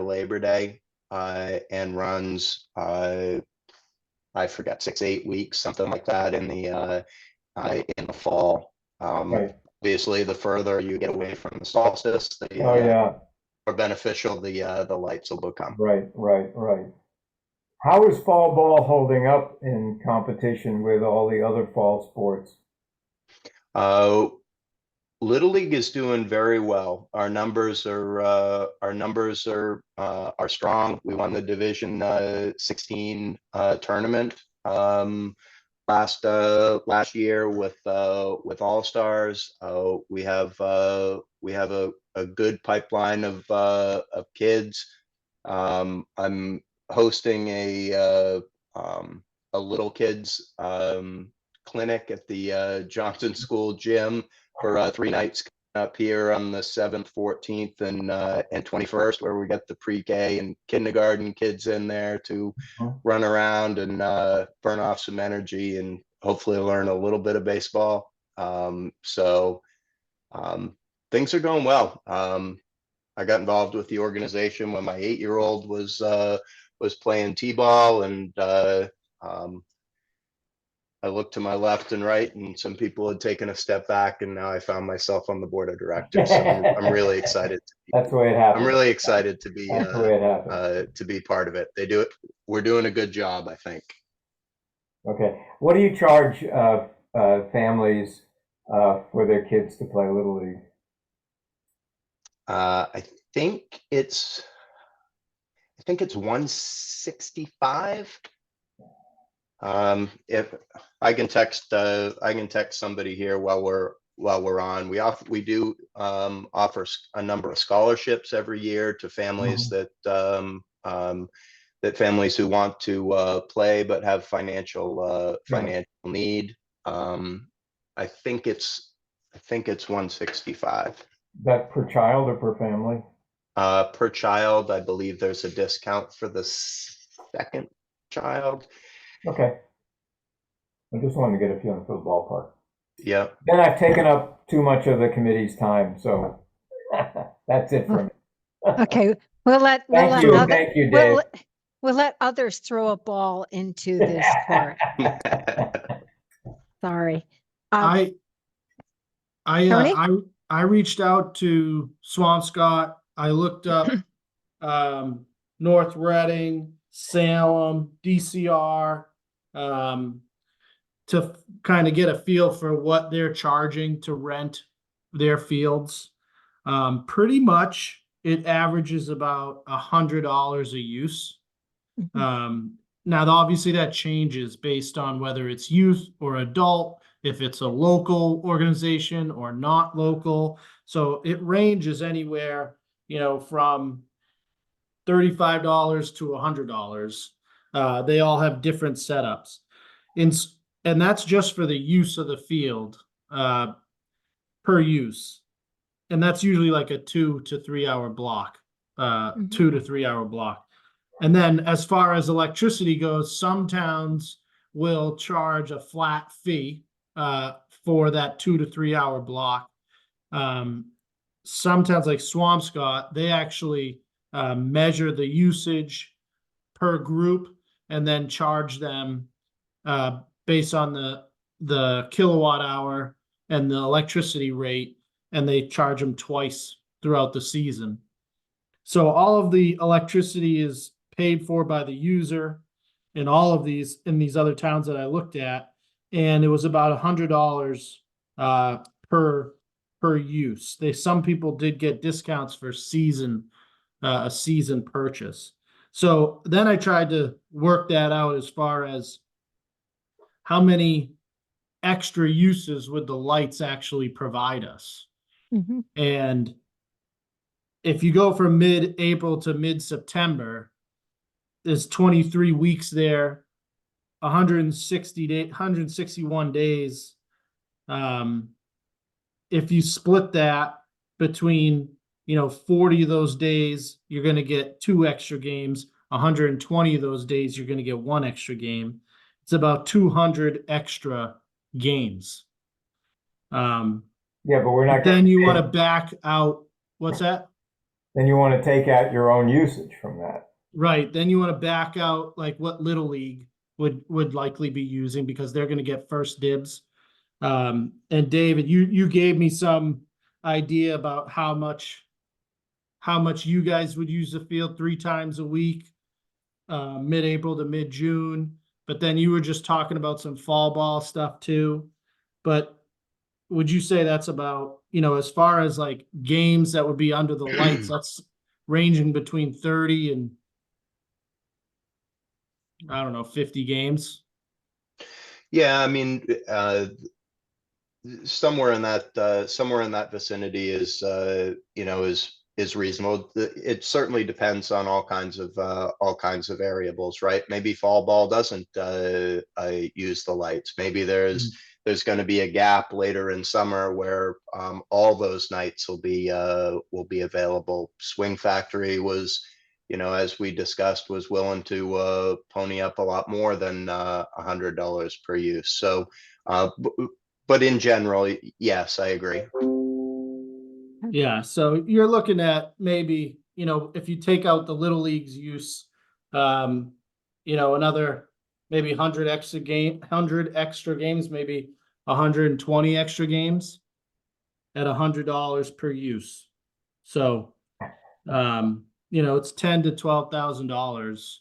Labor Day, and runs. I forget 6-8 weeks, something like that in the fall. Right. Obviously, the further you get away from the solstice, the Oh, yeah. more beneficial the lights will become. Right. How is fall ball holding up in competition with all the other fall sports? Little League is doing very well. Our numbers are strong. We won the Division 16 tournament last year with All Stars. We have a good pipeline of kids. I'm hosting a little kids clinic at the Johnson School gym for 3 nights up here on the 7th, 14th, and 21st, where we get the pre-K and kindergarten kids in there to run around and burn off some energy and hopefully learn a little bit of baseball. So things are going well. I got involved with the organization when my 8-year-old was playing t-ball, and I looked to my left and right, and some people had taken a step back, and now I found myself on the board of directors. So I'm really excited. That's the way it happens. I'm really excited to be That's the way it happens. to be part of it. They do it. We're doing a good job, I think. Okay. What do you charge families for their kids to play Little League? I think it's $165. If I can text somebody here while we're on. We do offer a number of scholarships every year to families that families who want to play but have financial need. I think it's $165. That per child or per family? Per child. I believe there's a discount for the second child. Okay. I just wanted to get a feeling for the ballpark. Yeah. Then I've taken up too much of the committee's time, so that's it for me. Okay, we'll let Thank you, other, thank you, Dave. we'll let others throw a ball into this court. Sorry. I Tony? I reached out to Swampscott. I looked up North Reading, Salem, DCR, to kind of get a feel for what they're charging to rent their fields. Pretty much it averages about $100 a use. Now, obviously that changes based on whether it's youth or adult, if it's a local organization or not local. So it ranges anywhere, from $35 to $100. They all have different setups. And that's just for the use of the field per use. And that's usually like a 2 to 3 hour block, 2 to 3 hour block. And then as far as electricity goes, some towns will charge a flat fee for that 2 to 3 hour block. Some towns like Swampscott, they actually measure the usage per group and then charge them based on the kilowatt hour and the electricity rate, and they charge them twice throughout the season. So all of the electricity is paid for by the user in all of these, in these other towns that I looked at, and it was about $100 per use. Some people did get discounts for a season purchase. So then I tried to work that out as far as how many extra uses would the lights actually provide us. And if you go from mid-April to mid-September, there's 23 weeks there, 161 days. If you split that between, 40 of those days, you're going to get 2 extra games. 120 of those days, you're going to get 1 extra game. It's about 200 extra games. Yeah, but we're not. Then you want to back out. What's that? Then you want to take out your own usage from that. Right. Then you want to back out like what Little League would likely be using, because they're going to get first dibs. And David, you gave me some idea about how much you guys would use the field 3 times a week, mid-April to mid-June. But then you were just talking about some fall ball stuff too. But would you say that's about, as far as like games that would be under the lights, that's ranging between 30 and, I don't know, 50 games? Yeah, I mean, somewhere in that vicinity is is reasonable. It certainly depends on all kinds of variables, right? Maybe fall ball doesn't use the lights. Maybe there's going to be a gap later in summer where all those nights will be available. Swing Factory was, as we discussed, was willing to pony up a lot more than $100 per use. So, but in general, yes, I agree. Yeah, so you're looking at maybe, if you take out the Little League's use, another maybe 100 extra games, maybe 120 extra games at $100 per use. So, it's $10,000 to $12,000,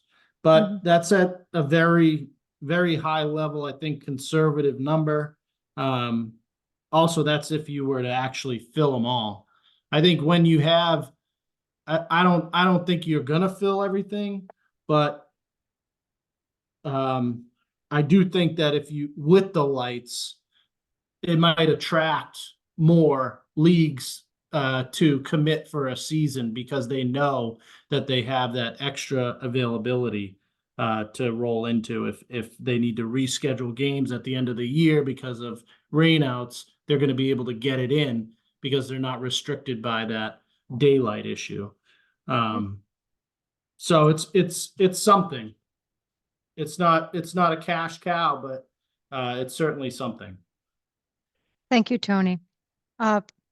but that's at a very, very high level, I think, conservative number. Also, that's if you were to actually fill them all. I think when you have, I don't think you're gonna fill everything, but I do think that if you, with the lights, it might attract more leagues to commit for a season, because they know that they have that extra availability to roll into. If they need to reschedule games at the end of the year because of rainouts, they're going to be able to get it in because they're not restricted by that daylight issue. So it's something. it's not a cash cow, but it's certainly something. Thank you, Tony.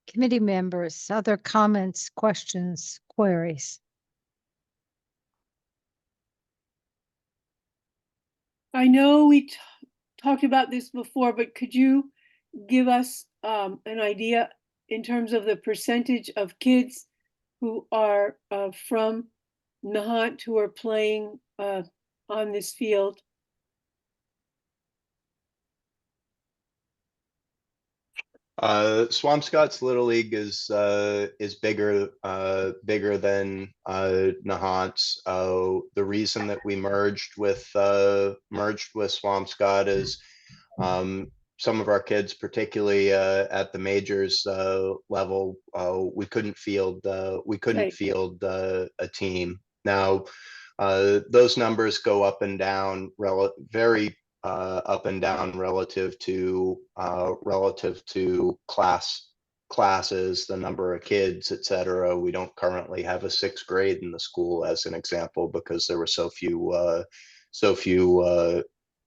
Committee members, other comments, questions, queries? I know we talked about this before, but could you give us an idea in terms of the percentage of kids who are from Nahant who are playing on this field? Swampscott's Little League is bigger than Nahant's. The reason that we merged with Swampscott is some of our kids, particularly at the majors level, we couldn't field a team. Now those numbers go up and down, very up and down relative to classes, the number of kids, etc. We don't currently have a sixth grade in the school, as an example, because there were so few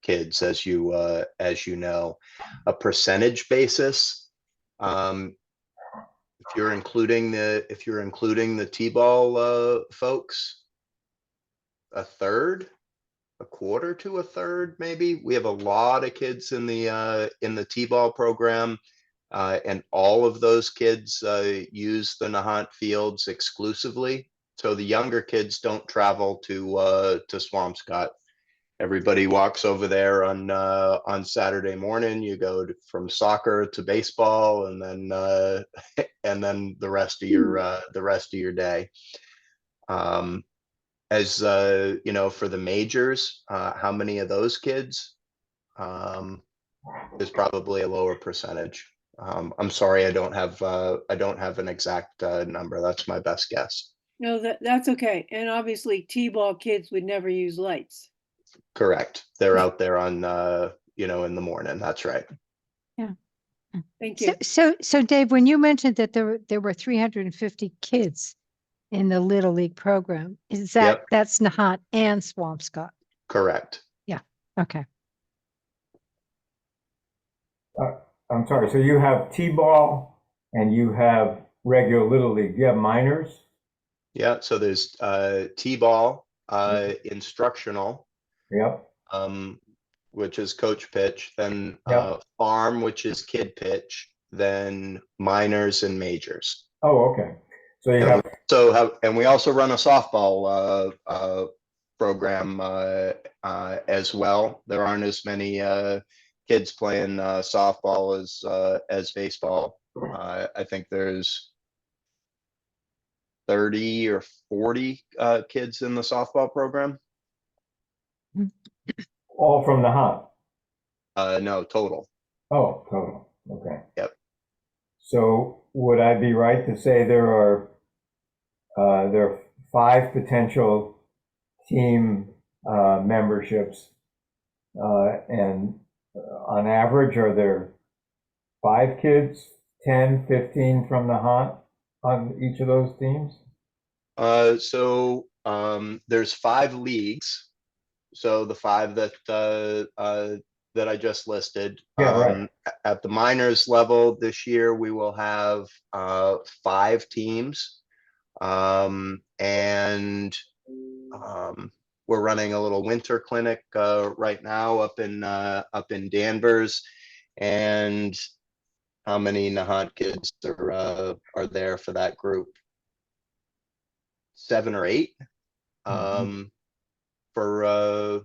kids, as you know. A percentage basis, if you're including the T-ball folks, a third, a quarter to a third, maybe. We have a lot of kids in the T-ball program, and all of those kids use the Nahant fields exclusively. So the younger kids don't travel to Swampscott. Everybody walks over there on Saturday morning. You go from soccer to baseball, and then the rest of your day. As you know, for the majors, how many of those kids is probably a lower percentage. I'm sorry, I don't have an exact number. That's my best guess. No, that's okay. And obviously T-ball kids would never use lights. Correct. They're out there on in the morning. That's right. Yeah. Thank you. So Dave, when you mentioned that there were 350 kids in the Little League program, is that that's Nahant and Swampscott? Correct. Yeah. Okay. I'm sorry. So you have T-ball and you have regular Little League. You have minors? Yeah. So there's T-ball, instructional. Yep. Which is coach pitch, then Yep. farm, which is kid pitch, then minors and majors. Oh, okay. So you and we also run a softball program as well. There aren't as many kids playing softball as baseball. I think there's 30 or 40 kids in the softball program. all from Nahant? No, total. Oh, total. Okay. Yep. So would I be right to say there are 5 potential team memberships, and on average, are there 5 kids, 10, 15 from Nahant on each of those teams? So there's 5 leagues. So the 5 that I just listed. Yeah, right. At the minors level this year, we will have 5 teams, and we're running a little winter clinic right now up in Danvers. And how many Nahant kids are there for that group? 7 or 8 for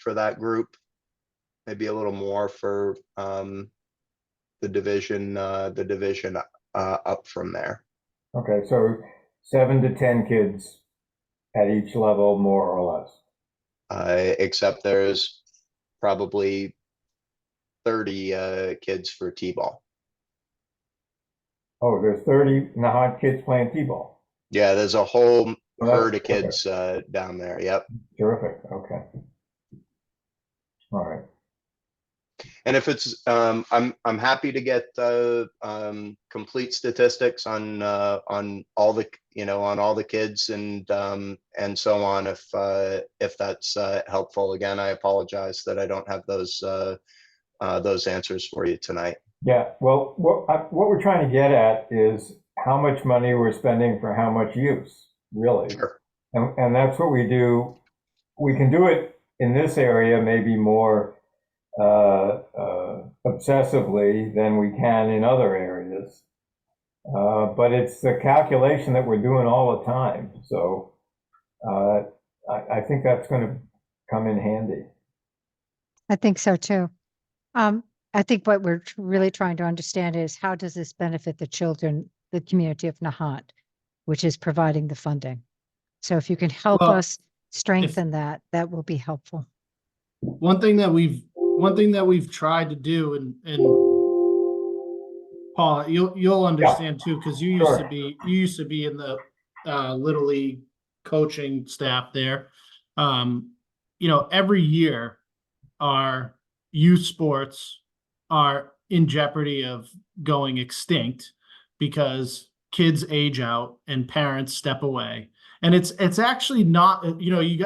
that group. Maybe a little more for the division up from there. Okay, so 7 to 10 kids at each level, more or less. Except there's probably 30 kids for T-ball. Oh, there's 30 Nahant kids playing T-ball. Yeah, there's a whole herd of kids down there. Yep. Terrific. Okay. All right. And if it's, I'm happy to get complete statistics on all the, on all the kids and so on. If that's helpful. Again, I apologize that I don't have those answers for you tonight. Yeah, well, what we're trying to get at is how much money we're spending for how much use, really. Sure. And that's what we do. We can do it in this area maybe more obsessively than we can in other areas. But it's the calculation that we're doing all the time. So I think that's going to come in handy. I think so too. I think what we're really trying to understand is how does this benefit the children, the community of Nahant, which is providing the funding. So if you can help Well, us strengthen that, that will be helpful. One thing that we've tried to do, and Paul, you'll understand too, because you used to be in the Little League coaching staff there. Every year our youth sports are in jeopardy of going extinct because kids age out and parents step away. And it's actually not,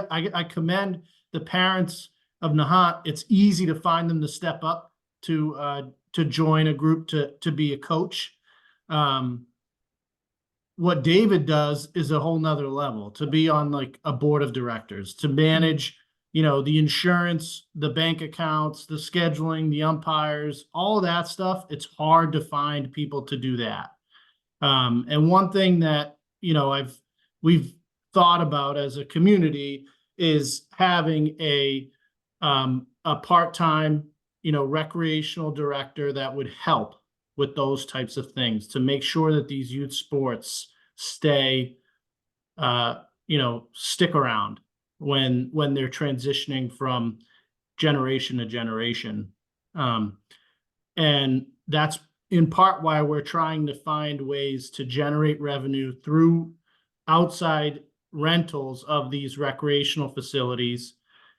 I commend the parents of Nahant. It's easy to find them to step up to join a group to be a coach. What David does is a whole nother level, to be on like a board of directors, to manage, the insurance, the bank accounts, the scheduling, the umpires, all of that stuff. It's hard to find people to do that. And one thing that, we've thought about as a community is having a part-time, recreational director that would help with those types of things to make sure that these youth sports stay, stick around when they're transitioning from generation to generation. And that's in part why we're trying to find ways to generate revenue through outside rentals of these recreational facilities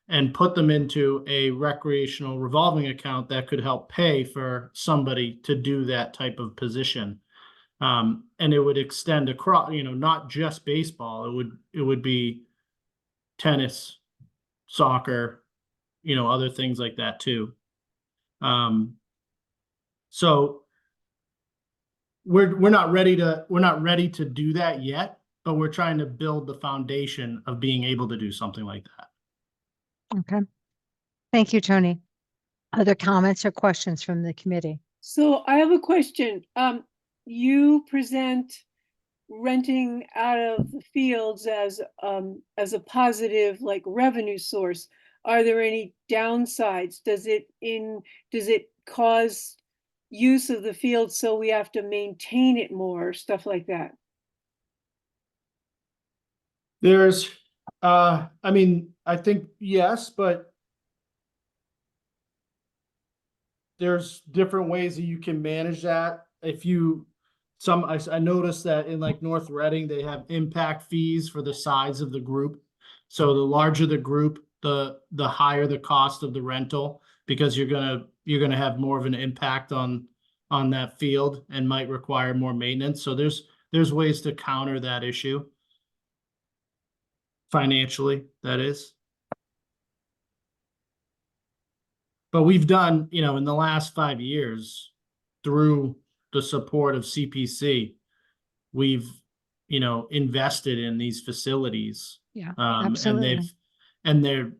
and put them into a recreational revolving account that could help pay for somebody to do that type of position. And it would extend across, not just baseball. It would be tennis, soccer, other things like that too. So we're not ready to do that yet, but we're trying to build the foundation of being able to do something like that. Okay. Thank you, Tony. Other comments or questions from the committee? So I have a question. You present renting out of the fields as a positive like revenue source. Are there any downsides? Does it cause use of the field so we have to maintain it more, stuff like that? There's, I think yes, but there's different ways that you can manage that. I noticed that in like North Reading, they have impact fees for the size of the group. So the larger the group, the higher the cost of the rental, because you're gonna have more of an impact on that field and might require more maintenance. So there's ways to counter that issue financially, that is. But we've done, in the last 5 years, through the support of CPC, we've, invested in these facilities. Yeah, And absolutely. they're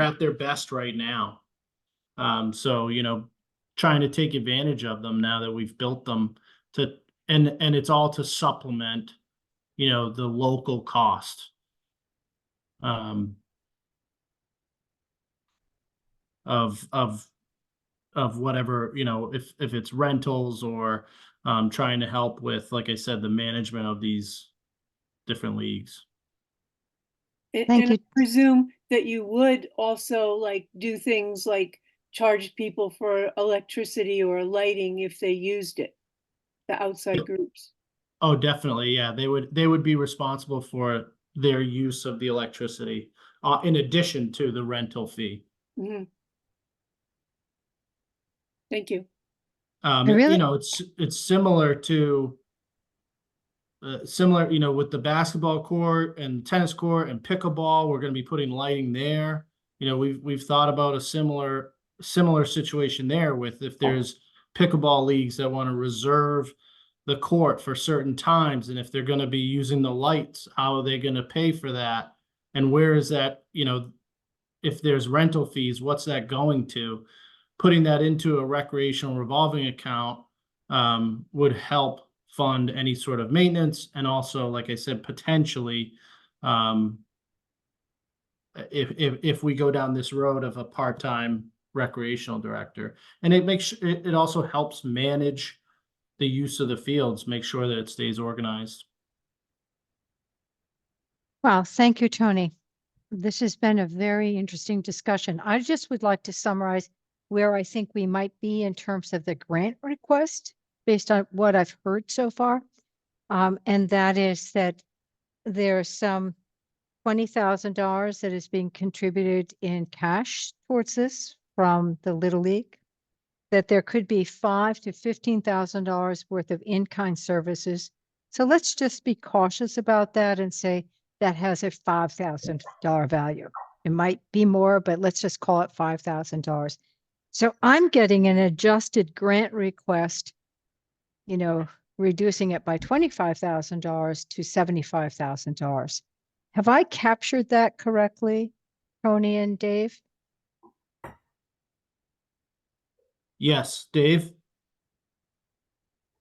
at their best right now. So, trying to take advantage of them now that we've built them and it's all to supplement, the local cost. Of whatever, if it's rentals or trying to help with, like I said, the management of these different leagues. Thank And you. I presume that you would also like do things like charge people for electricity or lighting if they used it, the outside groups. Oh, definitely. Yeah. They would be responsible for their use of the electricity, in addition to the rental fee. Mm-hmm. Thank you. I really- It's similar to similar, with the basketball court and tennis court and pickleball, we're going to be putting lighting there. We've thought about a similar situation there with if there's pickleball leagues that want to reserve the court for certain times, and if they're going to be using the lights, how are they going to pay for that? And where is that, if there's rental fees, what's that going to? Putting that into a recreational revolving account would help fund any sort of maintenance, and also, like I said, potentially, if we go down this road of a part-time recreational director, and it also helps manage the use of the fields, make sure that it stays organized. Well, thank you, Tony. This has been a very interesting discussion. I just would like to summarize where I think we might be in terms of the grant request based on what I've heard so far. And that is that there's some $20,000 that is being contributed in cash towards this from the Little League, that there could be $5,000 to $15,000 worth of in-kind services. So let's just be cautious about that and say that has a $5,000 value. It might be more, but let's just call it $5,000. So I'm getting an adjusted grant request, reducing it by $25,000 to $75,000. Have I captured that correctly, Tony and Dave? Yes, Dave?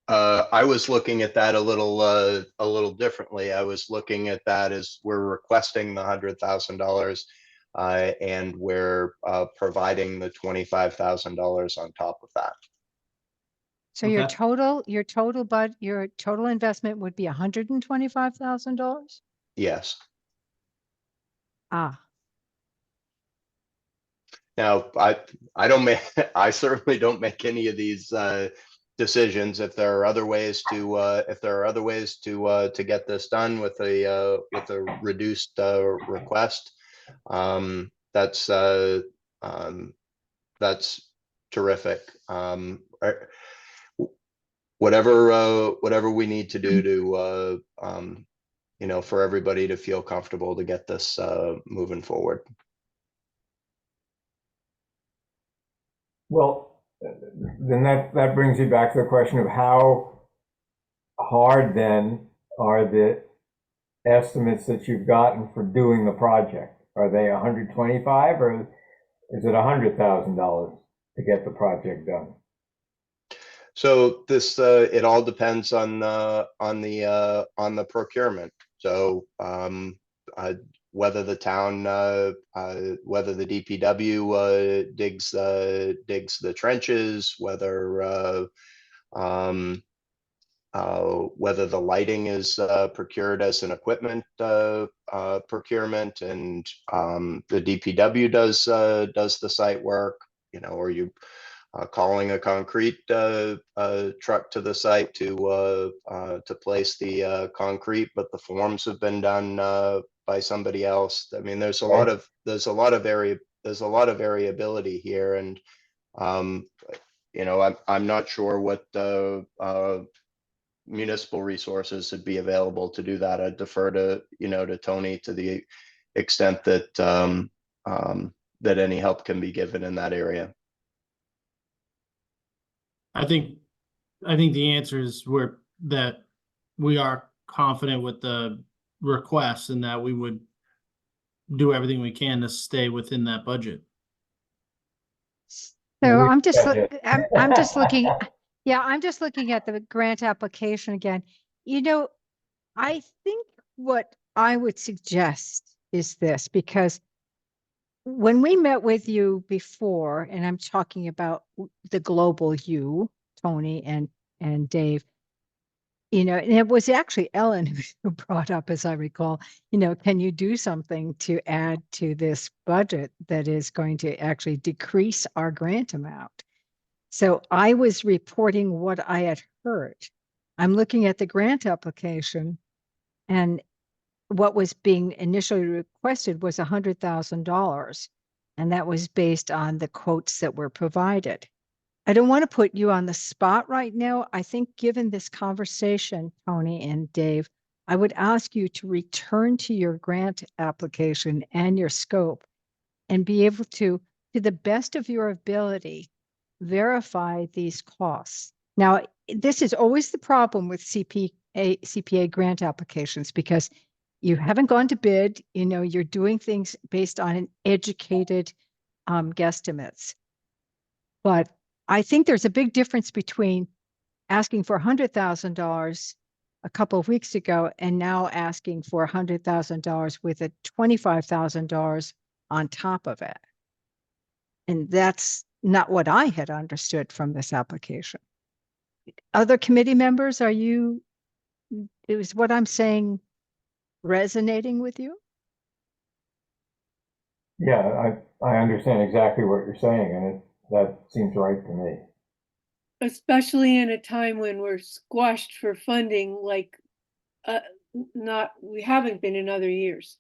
I was looking at that a little differently. I was looking at that as we're requesting the $100,000, and we're providing the $25,000 on top of that. So Okay. your total investment would be $125,000? Yes. Ah, Now, I certainly don't make any of these decisions. If there are other ways to get this done with a reduced request, that's terrific. Whatever we need to do to for everybody to feel comfortable to get this moving forward. Well, then that brings you back to the question of how hard then are the estimates that you've gotten for doing the project? Are they 125 or is it $100,000 to get the project done? So this it all depends on the procurement. So whether the town, whether the DPW digs the trenches, whether the lighting is procured as an equipment procurement, and the DPW does the site work, or you calling a concrete truck to the site to place the concrete, but the forms have been done by somebody else. I mean, there's a lot of variability here, and I'm not sure what municipal resources would be available to do that. I'd defer to Tony to the extent that that any help can be given in that area. I think the answer is that we are confident with the request, and that we would do everything we can to stay within that budget. so I'm just looking. Yeah, I'm just looking at the grant application again. I think what I would suggest is this, because when we met with you before, and I'm talking about the global you, Tony and Dave, and it was actually Ellen who brought up, as I recall, can you do something to add to this budget that is going to actually decrease our grant amount? So I was reporting what I had heard. I'm looking at the grant application, and what was being initially requested was $100,000. And that was based on the quotes that were provided. I don't want to put you on the spot right now. I think given this conversation, Tony and Dave, I would ask you to return to your grant application and your scope and be able to the best of your ability, verify these costs. Now, this is always the problem with CPA grant applications because you haven't gone to bid, you know, you're doing things based on an educated guesstimates. But I think there's a big difference between asking for $100,000 a couple of weeks ago and now asking for $100,000 with a $25,000 on top of it. And that's not what I had understood from this application. Other committee members, is what I'm saying resonating with you? Yeah, I understand exactly what you're saying, and that seems right to me. Especially in a time when we're squashed for funding, like, we haven't been in other years.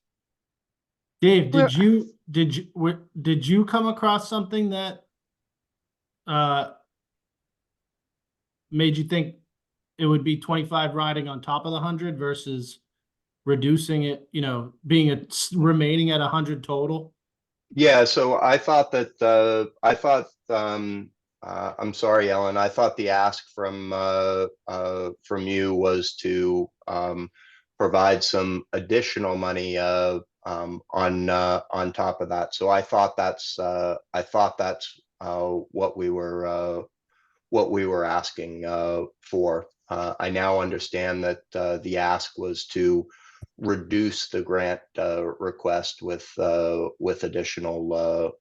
Dave, Well- did you come across something that made you think it would be 25 riding on top of the 100 versus reducing it, you know, remaining at 100 total? Yeah, so I thought that I'm sorry, Ellen, I thought the ask from you was to provide some additional money on top of that. So I thought that's what we were asking for. I now understand that the ask was to reduce the grant request with additional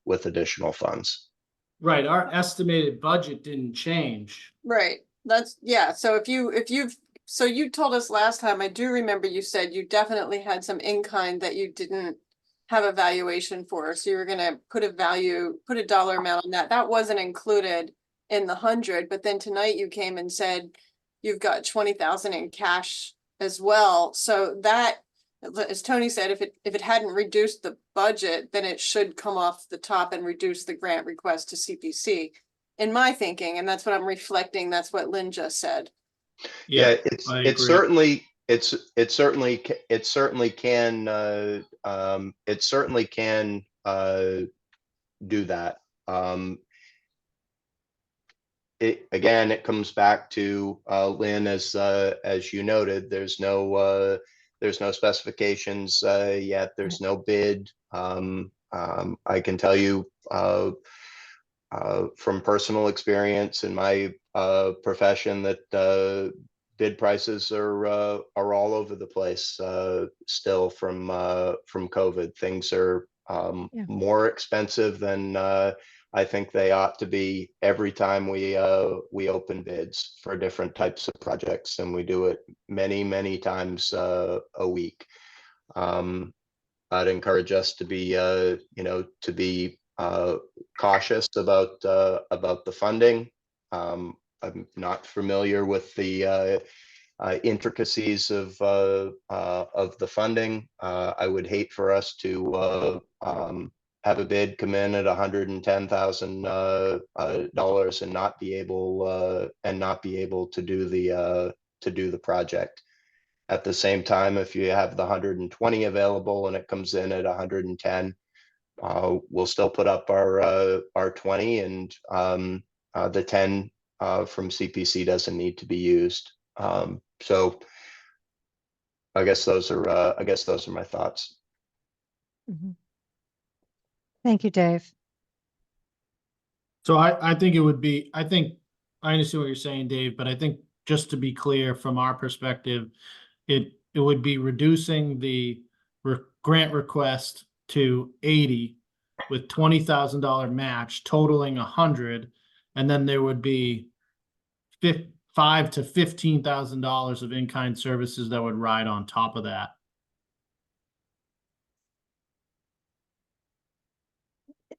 funds. Right, our estimated budget didn't change. Right, yeah, so so you told us last time, I do remember you said you definitely had some in-kind that you didn't have a valuation for, so you were gonna put a dollar amount on that. That wasn't included in the 100, but then tonight you came and said you've got 20,000 in cash as well. So that, as Tony said, if it hadn't reduced the budget, then it should come off the top and reduce the grant request to CPC. In my thinking, and that's what I'm reflecting, that's what Lynn just said. Yeah, I it agree. certainly can do that. It comes back to Lynn, as you noted, there's no specifications yet. There's no bid. I can tell you from personal experience in my profession that bid prices are all over the place still from COVID. Things are more expensive than I think they ought to be every time we open bids for different types of projects, and we do it many times a week. I'd encourage us to be cautious about the funding. I'm not familiar with the intricacies of the funding. I would hate for us to have a bid come in at $110,000 and not be able to do the project. At the same time, if you have the 120 available and it comes in at 110, we'll still put up our 20, and the 10 from CPC doesn't need to be used. So I guess those are my thoughts. Mhm. Thank you, Dave. So I think it would be, I understand what you're saying, Dave, but I think just to be clear from our perspective, it would be reducing the grant request to 80 with $20,000 match, totaling 100, and then there would be $5,000 to $15,000 of in-kind services that would ride on top of that.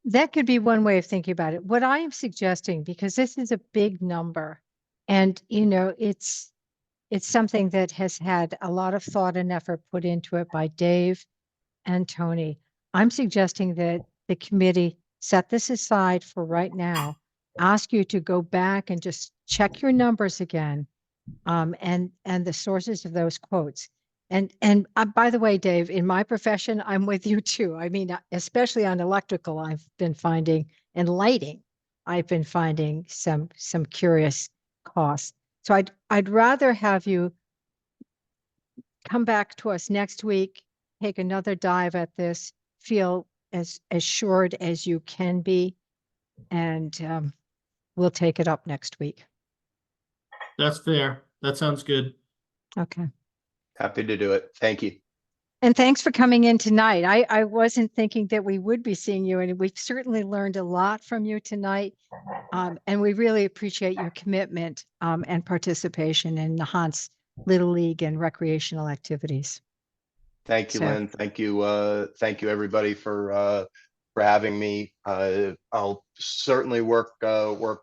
That could be one way of thinking about it. What I am suggesting, because this is a big number, and you know, it's something that has had a lot of thought and effort put into it by Dave and Tony. I'm suggesting that the committee set this aside for right now, ask you to go back and just check your numbers again, and the sources of those quotes. And by the way, Dave, in my profession, I'm with you too. I mean, especially on electrical, I've been finding, and lighting, I've been finding some curious costs. So I'd rather have you come back to us next week, take another dive at this, feel as assured as you can be, and we'll take it up next week. That's fair. That sounds good. Okay. Happy to do it. Thank you. And thanks for coming in tonight. I wasn't thinking that we would be seeing you, and we've certainly learned a lot from you tonight. And we really appreciate your commitment and participation in Nahant's Little League and recreational activities. Thank you, So- Lynn. Thank you, everybody for having me. I'll certainly work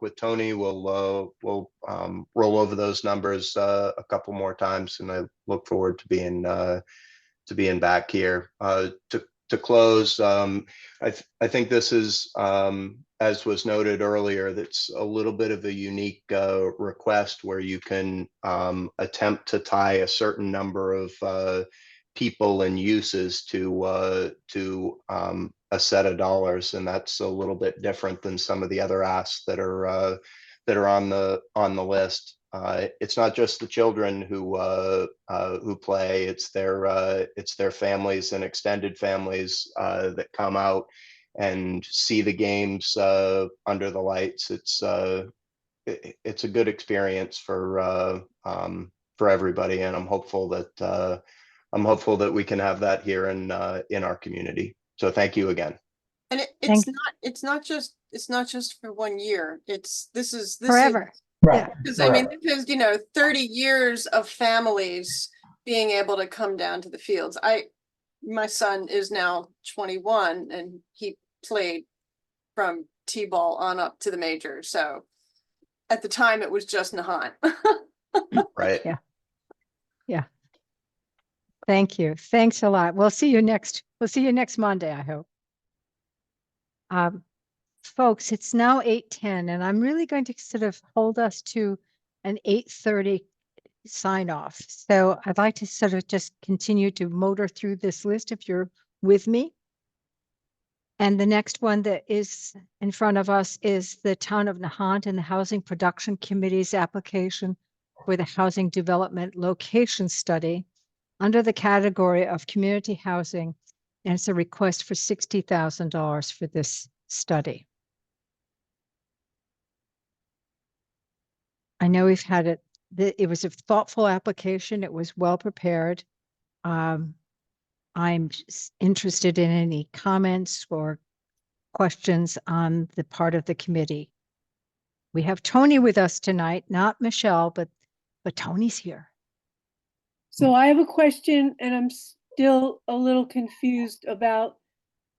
with Tony. We'll roll over those numbers a couple more times, and I look forward to being back here. To close, I think this is, as was noted earlier, that's a little bit of a unique request where you can attempt to tie a certain number of people and uses to a set of dollars, and that's a little bit different than some of the other asks that are on the list. It's not just the children who play; it's their families and extended families that come out and see the games under the lights. It's a good experience for everybody, and I'm hopeful that we can have that here in our community. So thank you again. And it's not just for 1 year. This is Forever. Right. Because I mean, this is, 30 years of families being able to come down to the fields. My son is now 21 and he played from T-ball on up to the major. So at the time it was just Nahant. Right. Yeah. Thank you. Thanks a lot. We'll see you next Monday, I hope. Folks, it's now 8:10, and I'm really going to sort of hold us to an 8:30 sign off. So I'd like to sort of just continue to motor through this list if you're with me. And the next one that is in front of us is the Town of Nahant and the Housing Production Committee's application for the Housing Development Location Study under the category of community housing. And it's a request for $60,000 for this study. I know we've had it. It was a thoughtful application. It was well prepared. I'm interested in any comments or questions on the part of the committee. We have Tony with us tonight, not Michelle, but Tony's here. So I have a question, and I'm still a little confused about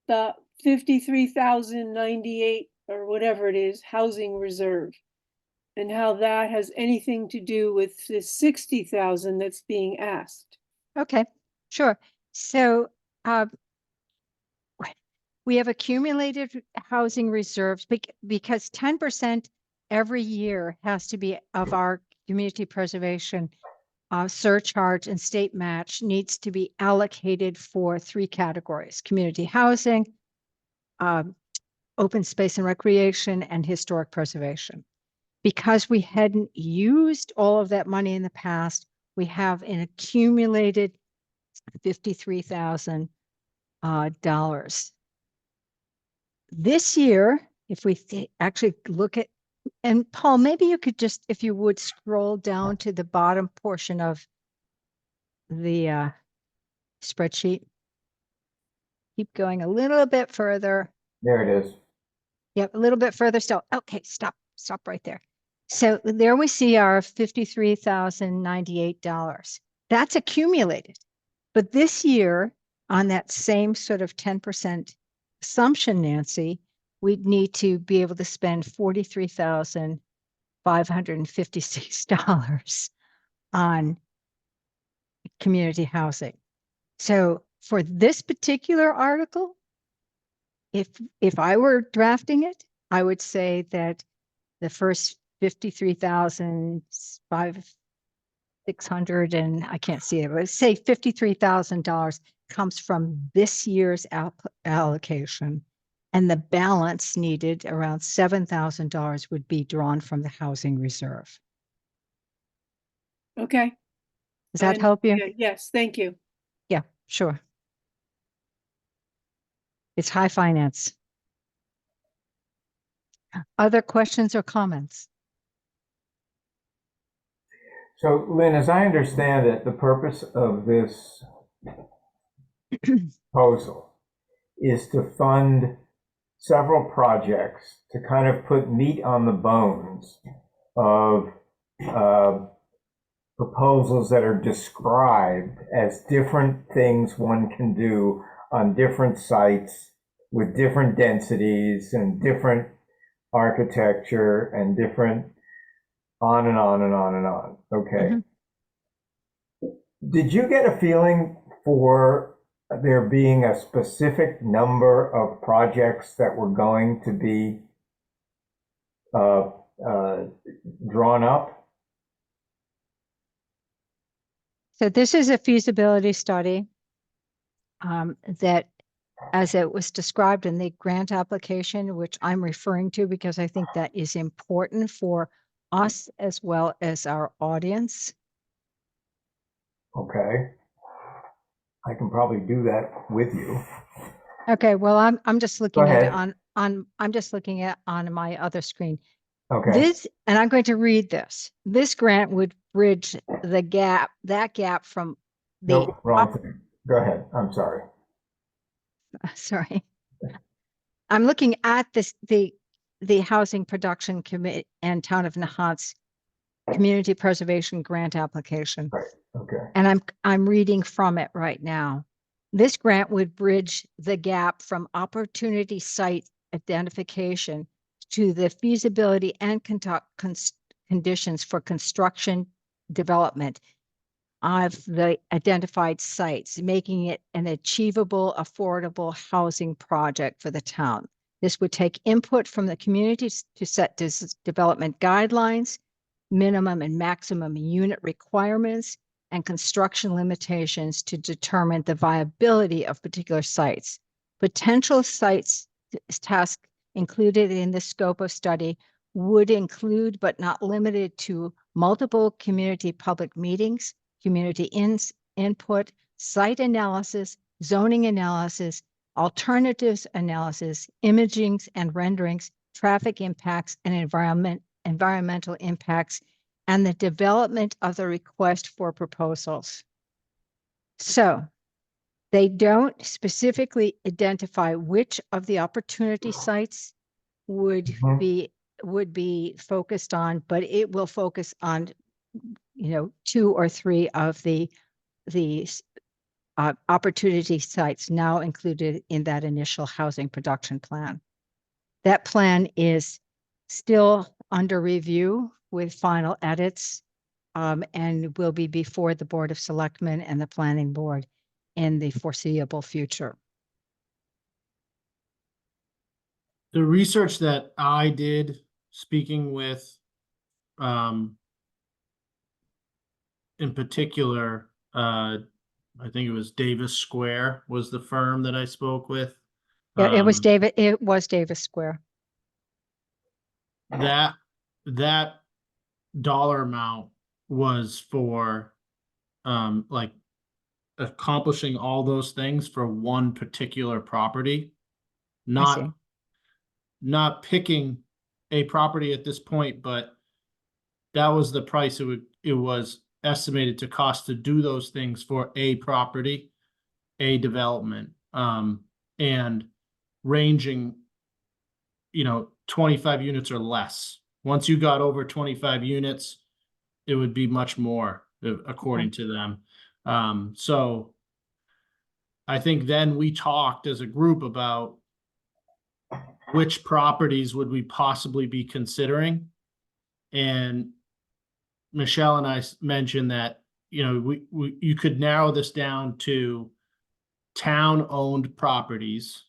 the 53,098 or whatever it is, housing reserve, and how that has anything to do with the 60,000 that's being asked. Okay, sure. So we have accumulated housing reserves because 10% every year has to be of our community preservation surcharge and state match needs to be allocated for 3 categories: community housing, open space and recreation, and historic preservation. Because we hadn't used all of that money in the past, we have an accumulated $53,000 dollars. This year, if we actually look at, and Paul, maybe you could just, if you would, scroll down to the bottom portion of the spreadsheet. Keep going a little bit further. There it is. Yep, a little bit further still. Okay, stop right there. So there we see our $53,098. That's accumulated. But this year, on that same sort of 10% assumption, Nancy, we'd need to be able to spend $43,556 on community housing. So for this particular article, if I were drafting it, I would say that the first 53,600, and I can't see it, but say $53,000 comes from this year's allocation. And the balance needed, around $7,000, would be drawn from the housing reserve. Okay. Does that help you? Yes, thank you. Yeah, sure. It's high finance. Other questions or comments? So Lynn, as I understand it, the purpose of this proposal is to fund several projects to kind of put meat on the bones of proposals that are described as different things one can do on different sites with different densities and different architecture and different on and on and on and on. Okay. Did you get a feeling for there being a specific number of projects that were going to be drawn up? So this is a feasibility study that, as it was described in the grant application, which I'm referring to because I think that is important for us as well as our audience. Okay. I can probably do that with you. Okay, well, I'm just looking at it ahead. I'm just looking at on my other screen. Okay. This, and I'm going to read this. This grant would bridge that gap from the Nope, wrong thing. Go ahead. I'm sorry. sorry. I'm looking at the Housing Production Committee and Town of Nahant's Community Preservation Grant application. Right. Okay. And I'm reading from it right now. This grant would bridge the gap from opportunity site identification to the feasibility and conditions for construction development of the identified sites, making it an achievable, affordable housing project for the town. This would take input from the communities to set development guidelines, minimum and maximum unit requirements, and construction limitations to determine the viability of particular sites. Potential sites task included in the scope of study would include, but not limited to, multiple community public meetings, community input, site analysis, zoning analysis, alternatives analysis, imagings and renderings, traffic impacts, and environmental impacts, and the development of the request for proposals. So they don't specifically identify which of the opportunity sites would be focused on, but it will focus on, 2 or 3 of the opportunity sites now included in that initial housing production plan. That plan is still under review with final edits, and will be before the Board of Selectmen and the Planning Board in the foreseeable future. The research that I did, speaking with, in particular, I think it was Davis Square was the firm that I spoke with. Yeah, it was Davis Square. That dollar amount was for like accomplishing all those things for one particular property, not picking a property at this point, but that was the price it was estimated to cost to do those things for a property, a development, and ranging, 25 units or less. Once you got over 25 units, it would be much more, according to them. So I think then we talked as a group about which properties would we possibly be considering. And Michelle and I mentioned that, you could narrow this down to town-owned properties,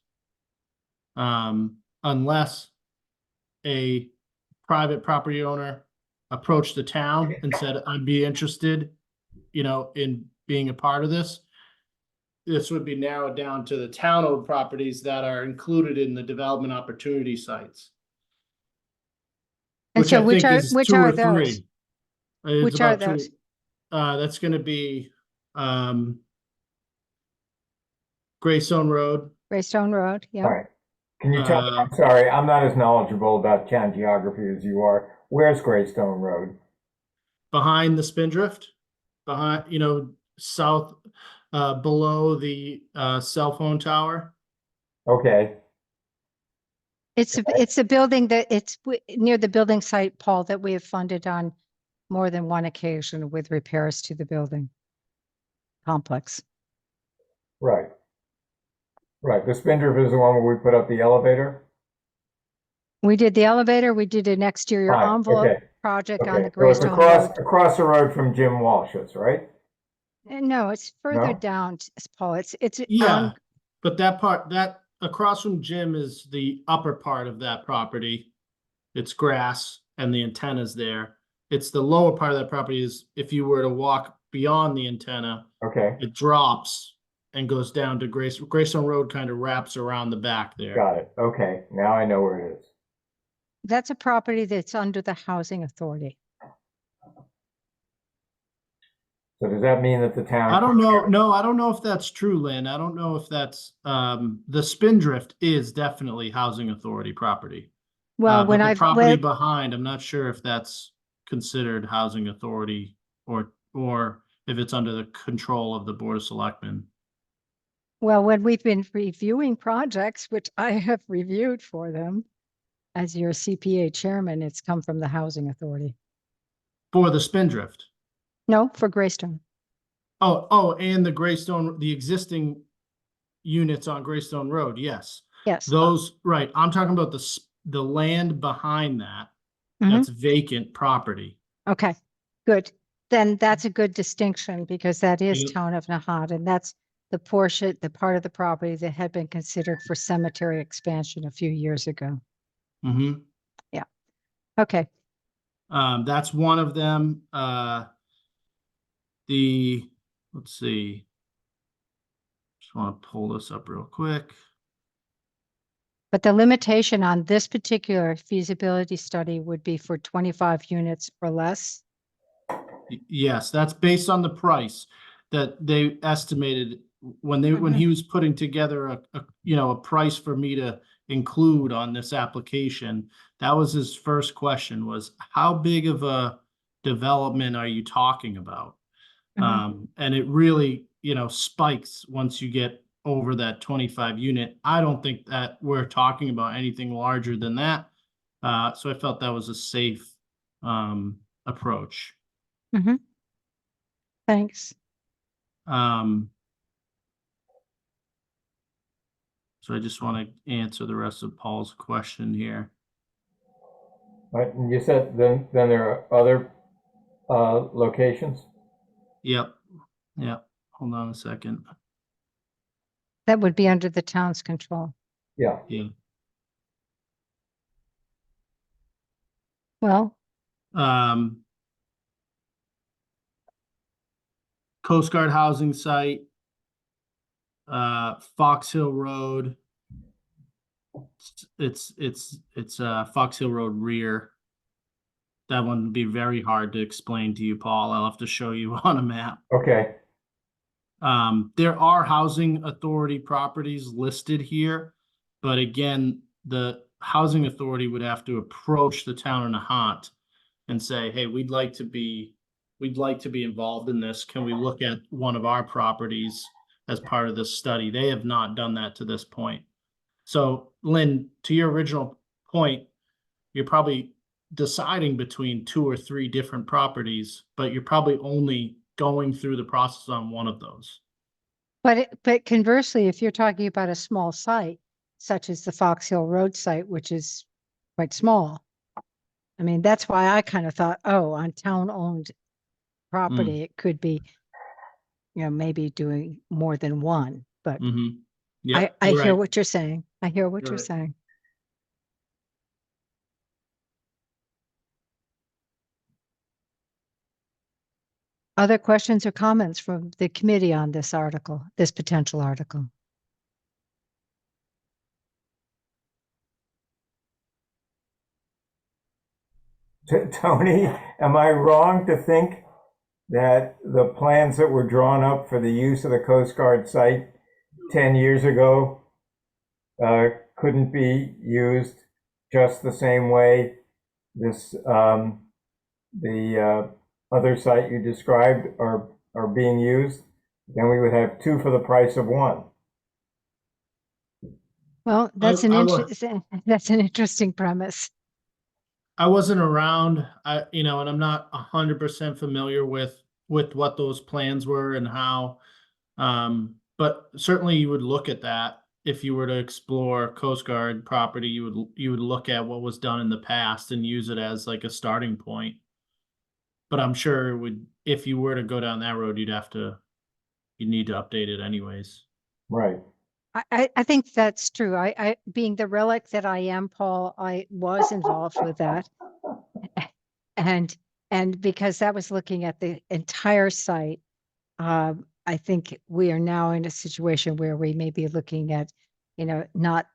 unless a private property owner approached the town and said, I'd be interested, in being a part of this, this would be narrowed down to the town-owned properties that are included in the development opportunity sites. And Which so I think is which 2 are or those? 3. It's Which are about 2. those? That's gonna be, Greystone Road. Greystone Road, All yeah. right. Can you tell me, Uh, I'm sorry, I'm not as knowledgeable about town geography as you are. Where's Greystone Road? Behind the Spindrift, behind, south, below the, cell phone tower. Okay, It's a building that near the building site, Paul, that we have funded on more than one occasion with repairs to the building complex. right. Right, the Spindrift is the one where we put up the elevator? We did the elevator, we did an exterior Fine, envelope okay, project on the Okay, so it's Greystone Road. across the road from Jim Walsh's, right? No, it's further No? down, Paul. It's Yeah, on, but that across from Jim is the upper part of that property. It's grass and the antenna's there. It's the lower part of that property is if you were to walk beyond the antenna, Okay, it drops and goes down to Greystone Road kind of wraps around the back there. got it. Okay, now I know where it is. that's a property that's under the housing authority. So does that mean that the town? I don't know. No, I don't know if that's true, Lynn. I don't know if that's, the Spindrift is definitely housing authority property. Well, But when the property behind, I'm not sure if that's considered housing authority or if it's under the control of the Board of Selectmen. well, when we've been reviewing projects, which I have reviewed for them, as your CPA chairman, it's come from the housing authority. For the Spindrift. No, for Greystone. Oh, and the existing units on Greystone Road, yes. Yes. Those, right, I'm talking about the land behind that, Mhm. that's vacant property. Okay, good. Then that's a good distinction because that is Yep. town of Nahant, and that's the part of the property that had been considered for cemetery expansion a few years ago. Mm-hmm. Okay, That's one of them. Let's see. Just want to pull this up real quick. but the limitation on this particular feasibility study would be for 25 units or less. Yes, that's based on the price that they estimated when he was putting together a price for me to include on this application. That was his first question was, how big of a development are you talking about? And it really, spikes once you get over that 25 unit. I don't think that we're talking about anything larger than that. So I felt that was a safe approach. Thanks. So I just want to answer the rest of Paul's question here. Right, and you said then there are other locations? Yep. Hold on a second. That would be under the town's control. Yeah, Yeah. Well, Coast Guard housing site, Fox Hill Road. It's Fox Hill Road rear. That one would be very hard to explain to you, Paul. I'll have to show you on a map. okay, There are housing authority properties listed here, but again, the housing authority would have to approach the town of Nahant and say, hey, we'd like to be involved in this. Can we look at one of our properties as part of this study? They have not done that to this point. So Lynn, to your original point, you're probably deciding between 2 or 3 different properties, but you're probably only going through the process on one of those. but conversely, if you're talking about a small site, such as the Fox Hill Road site, which is quite small. I mean, that's why I kind of thought, oh, on town-owned property, it could be, maybe doing more than one, but Yeah, I hear what you're saying. I hear what You're you're right. saying. Other questions or comments from the committee on this article, this potential article? Tony, am I wrong to think that the plans that were drawn up for the use of the Coast Guard site 10 years ago couldn't be used just the same way this the other site you described are being used? Then we would have two for the price of one. Well, that's that's an interesting premise. I wasn't around, and I'm not 100% familiar with what those plans were and how. But certainly you would look at that if you were to explore Coast Guard property. You would look at what was done in the past and use it as like a starting point. But I'm sure it would, if you were to go down that road, you'd need to update it anyways. Right. I think that's true. I being the relic that I am, Paul, I was involved with that. And because that was looking at the entire site, I think we are now in a situation where we may be looking at, not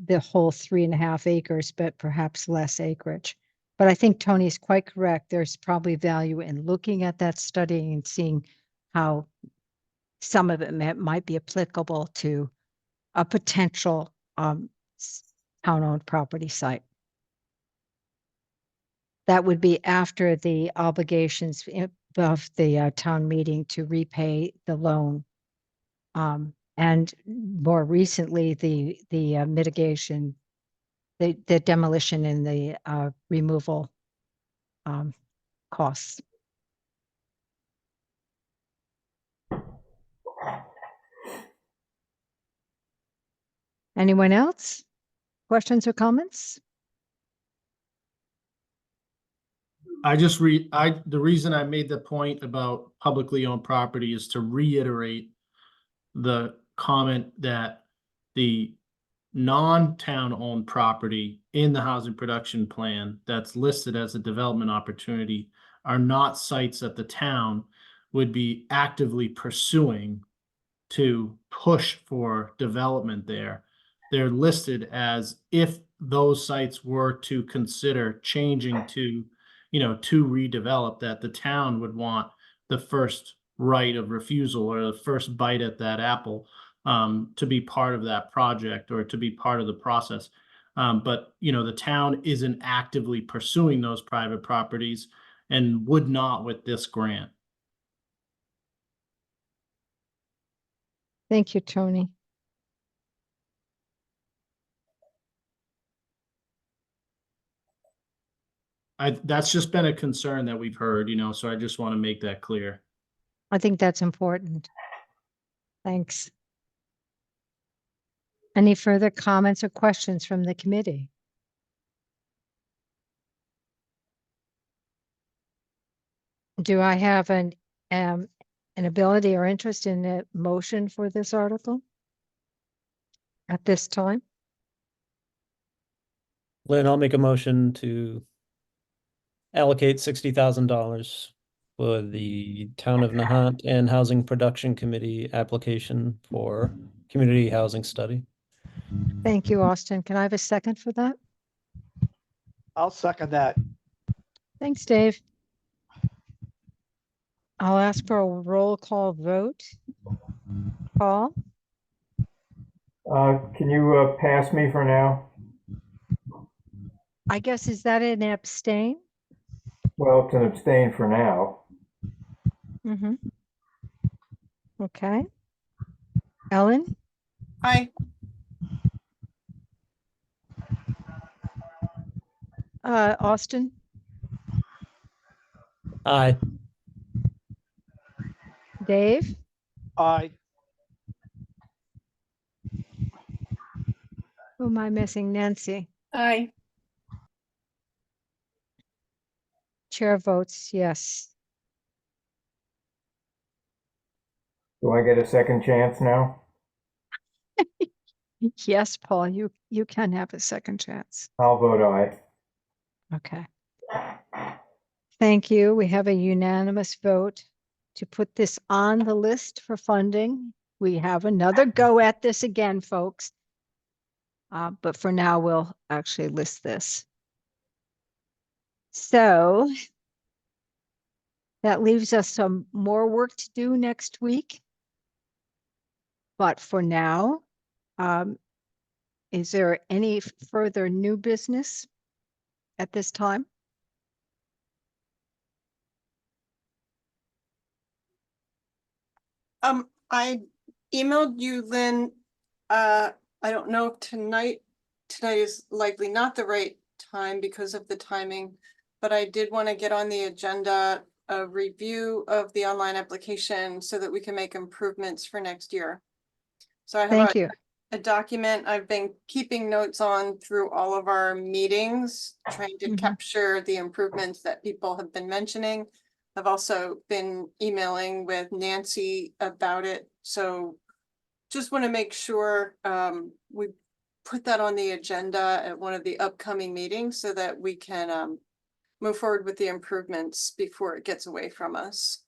the whole 3.5 acres, but perhaps less acreage. But I think Tony's quite correct. There's probably value in looking at that study and seeing how some of it might be applicable to a potential town-owned property site. That would be after the obligations of the town meeting to repay the loan. And more recently, the mitigation, the demolition and the removal costs. Anyone else? Questions or comments? The reason I made the point about publicly owned property is to reiterate the comment that the non-town owned property in the housing production plan that's listed as a development opportunity are not sites that the town would be actively pursuing to push for development there. They're listed as if those sites were to consider changing to redevelop, that the town would want the first right of refusal or the first bite at that apple to be part of that project or to be part of the process. But the town isn't actively pursuing those private properties and would not with this grant. Thank you, Tony. That's just been a concern that we've heard, so I just want to make that clear. I think that's important. Thanks. Any further comments or questions from the committee? Do I have an ability or interest in a motion for this article at this time? Lynn, I'll make a motion to allocate $60,000 for the Town of Nahant and Housing Production Committee application for community housing study. Thank you, Austin. Can I have a second for that? I'll second that. Thanks, Dave. I'll ask for a roll call vote. Paul? Can you pass me for now? I guess, is that an abstain? Well, it's an abstain for now. Mm-hmm. Okay. Ellen? Aye. Austin? Aye. Dave? Aye. Who am I missing? Nancy? Aye. Chair votes yes. Do I get a second chance now? Yes, Paul, you can have a second chance. I'll vote aye. Okay. Thank you. We have a unanimous vote to put this on the list for funding. We have another go at this again, folks. But for now, we'll actually list this. So that leaves us some more work to do next week. But for now, is there any further new business at this time? I emailed you, Lynn. I don't know if tonight is likely not the right time because of the timing, but I did want to get on the agenda a review of the online application so that we can make improvements for next year. So I Thank have you. a document I've been keeping notes on through all of our meetings, trying to Mhm. capture the improvements that people have been mentioning. I've also been emailing with Nancy about it, so just want to make sure we put that on the agenda at one of the upcoming meetings so that we can move forward with the improvements before it gets away from us.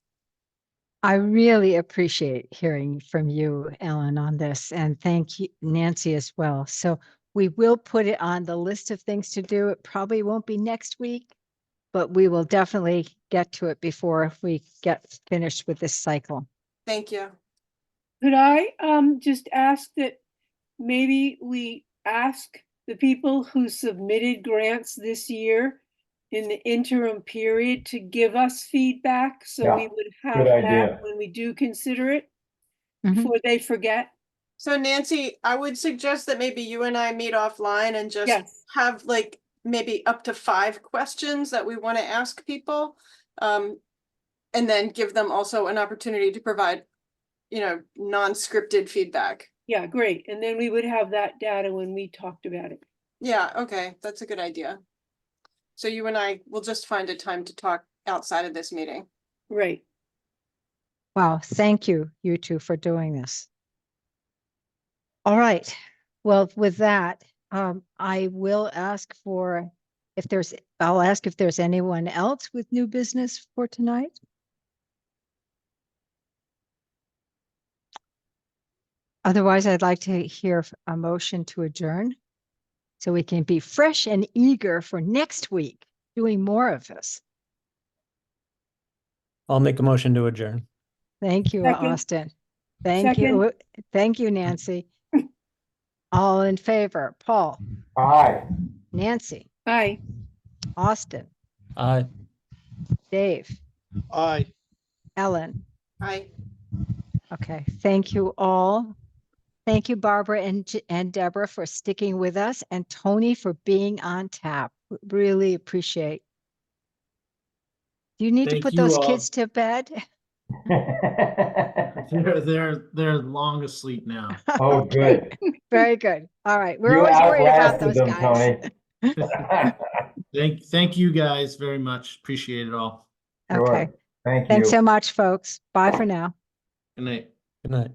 I really appreciate hearing from you, Ellen, on this, and thank you, Nancy, as well. So we will put it on the list of things to do. It probably won't be next week, but we will definitely get to it before we get finished with this cycle. Thank you. Could I just ask that maybe we ask the people who submitted grants this year in the interim period to give us feedback, so Yeah, we would have good that idea. when we do consider it Mhm. before they forget? So Nancy, I would suggest that maybe you and I meet offline and just Yes, have like maybe up to 5 questions that we want to ask people. And then give them also an opportunity to provide, non-scripted feedback. yeah, great. And then we would have that data when we talked about it. Yeah, okay, that's a good idea. So you and I will just find a time to talk outside of this meeting. Right. Wow, thank you, you two, for doing this. All right. Well, with that, I will ask for I'll ask if there's anyone else with new business for tonight. Otherwise, I'd like to hear a motion to adjourn so we can be fresh and eager for next week, doing more of this. I'll make a motion to adjourn. Thank you, Second. Austin. Thank you. Thank you, Nancy. All in favor, Paul, Aye. Nancy, Aye. Austin, Aye. Dave, Aye. Ellen. Hi. Okay, thank you all. Thank you, Barbara and Deborah, for sticking with us, and Tony for being on tap. Really appreciate. Do you need to Thank put you those all. kids to bed? They're long asleep now. Oh, good. Very good. All right. We're You always worried about outlasted those them, guys. Tony. Thank you guys very much. Appreciate it all. Okay. Sure. Thank Thanks you. so much, folks. Bye for now. Good night. Good night.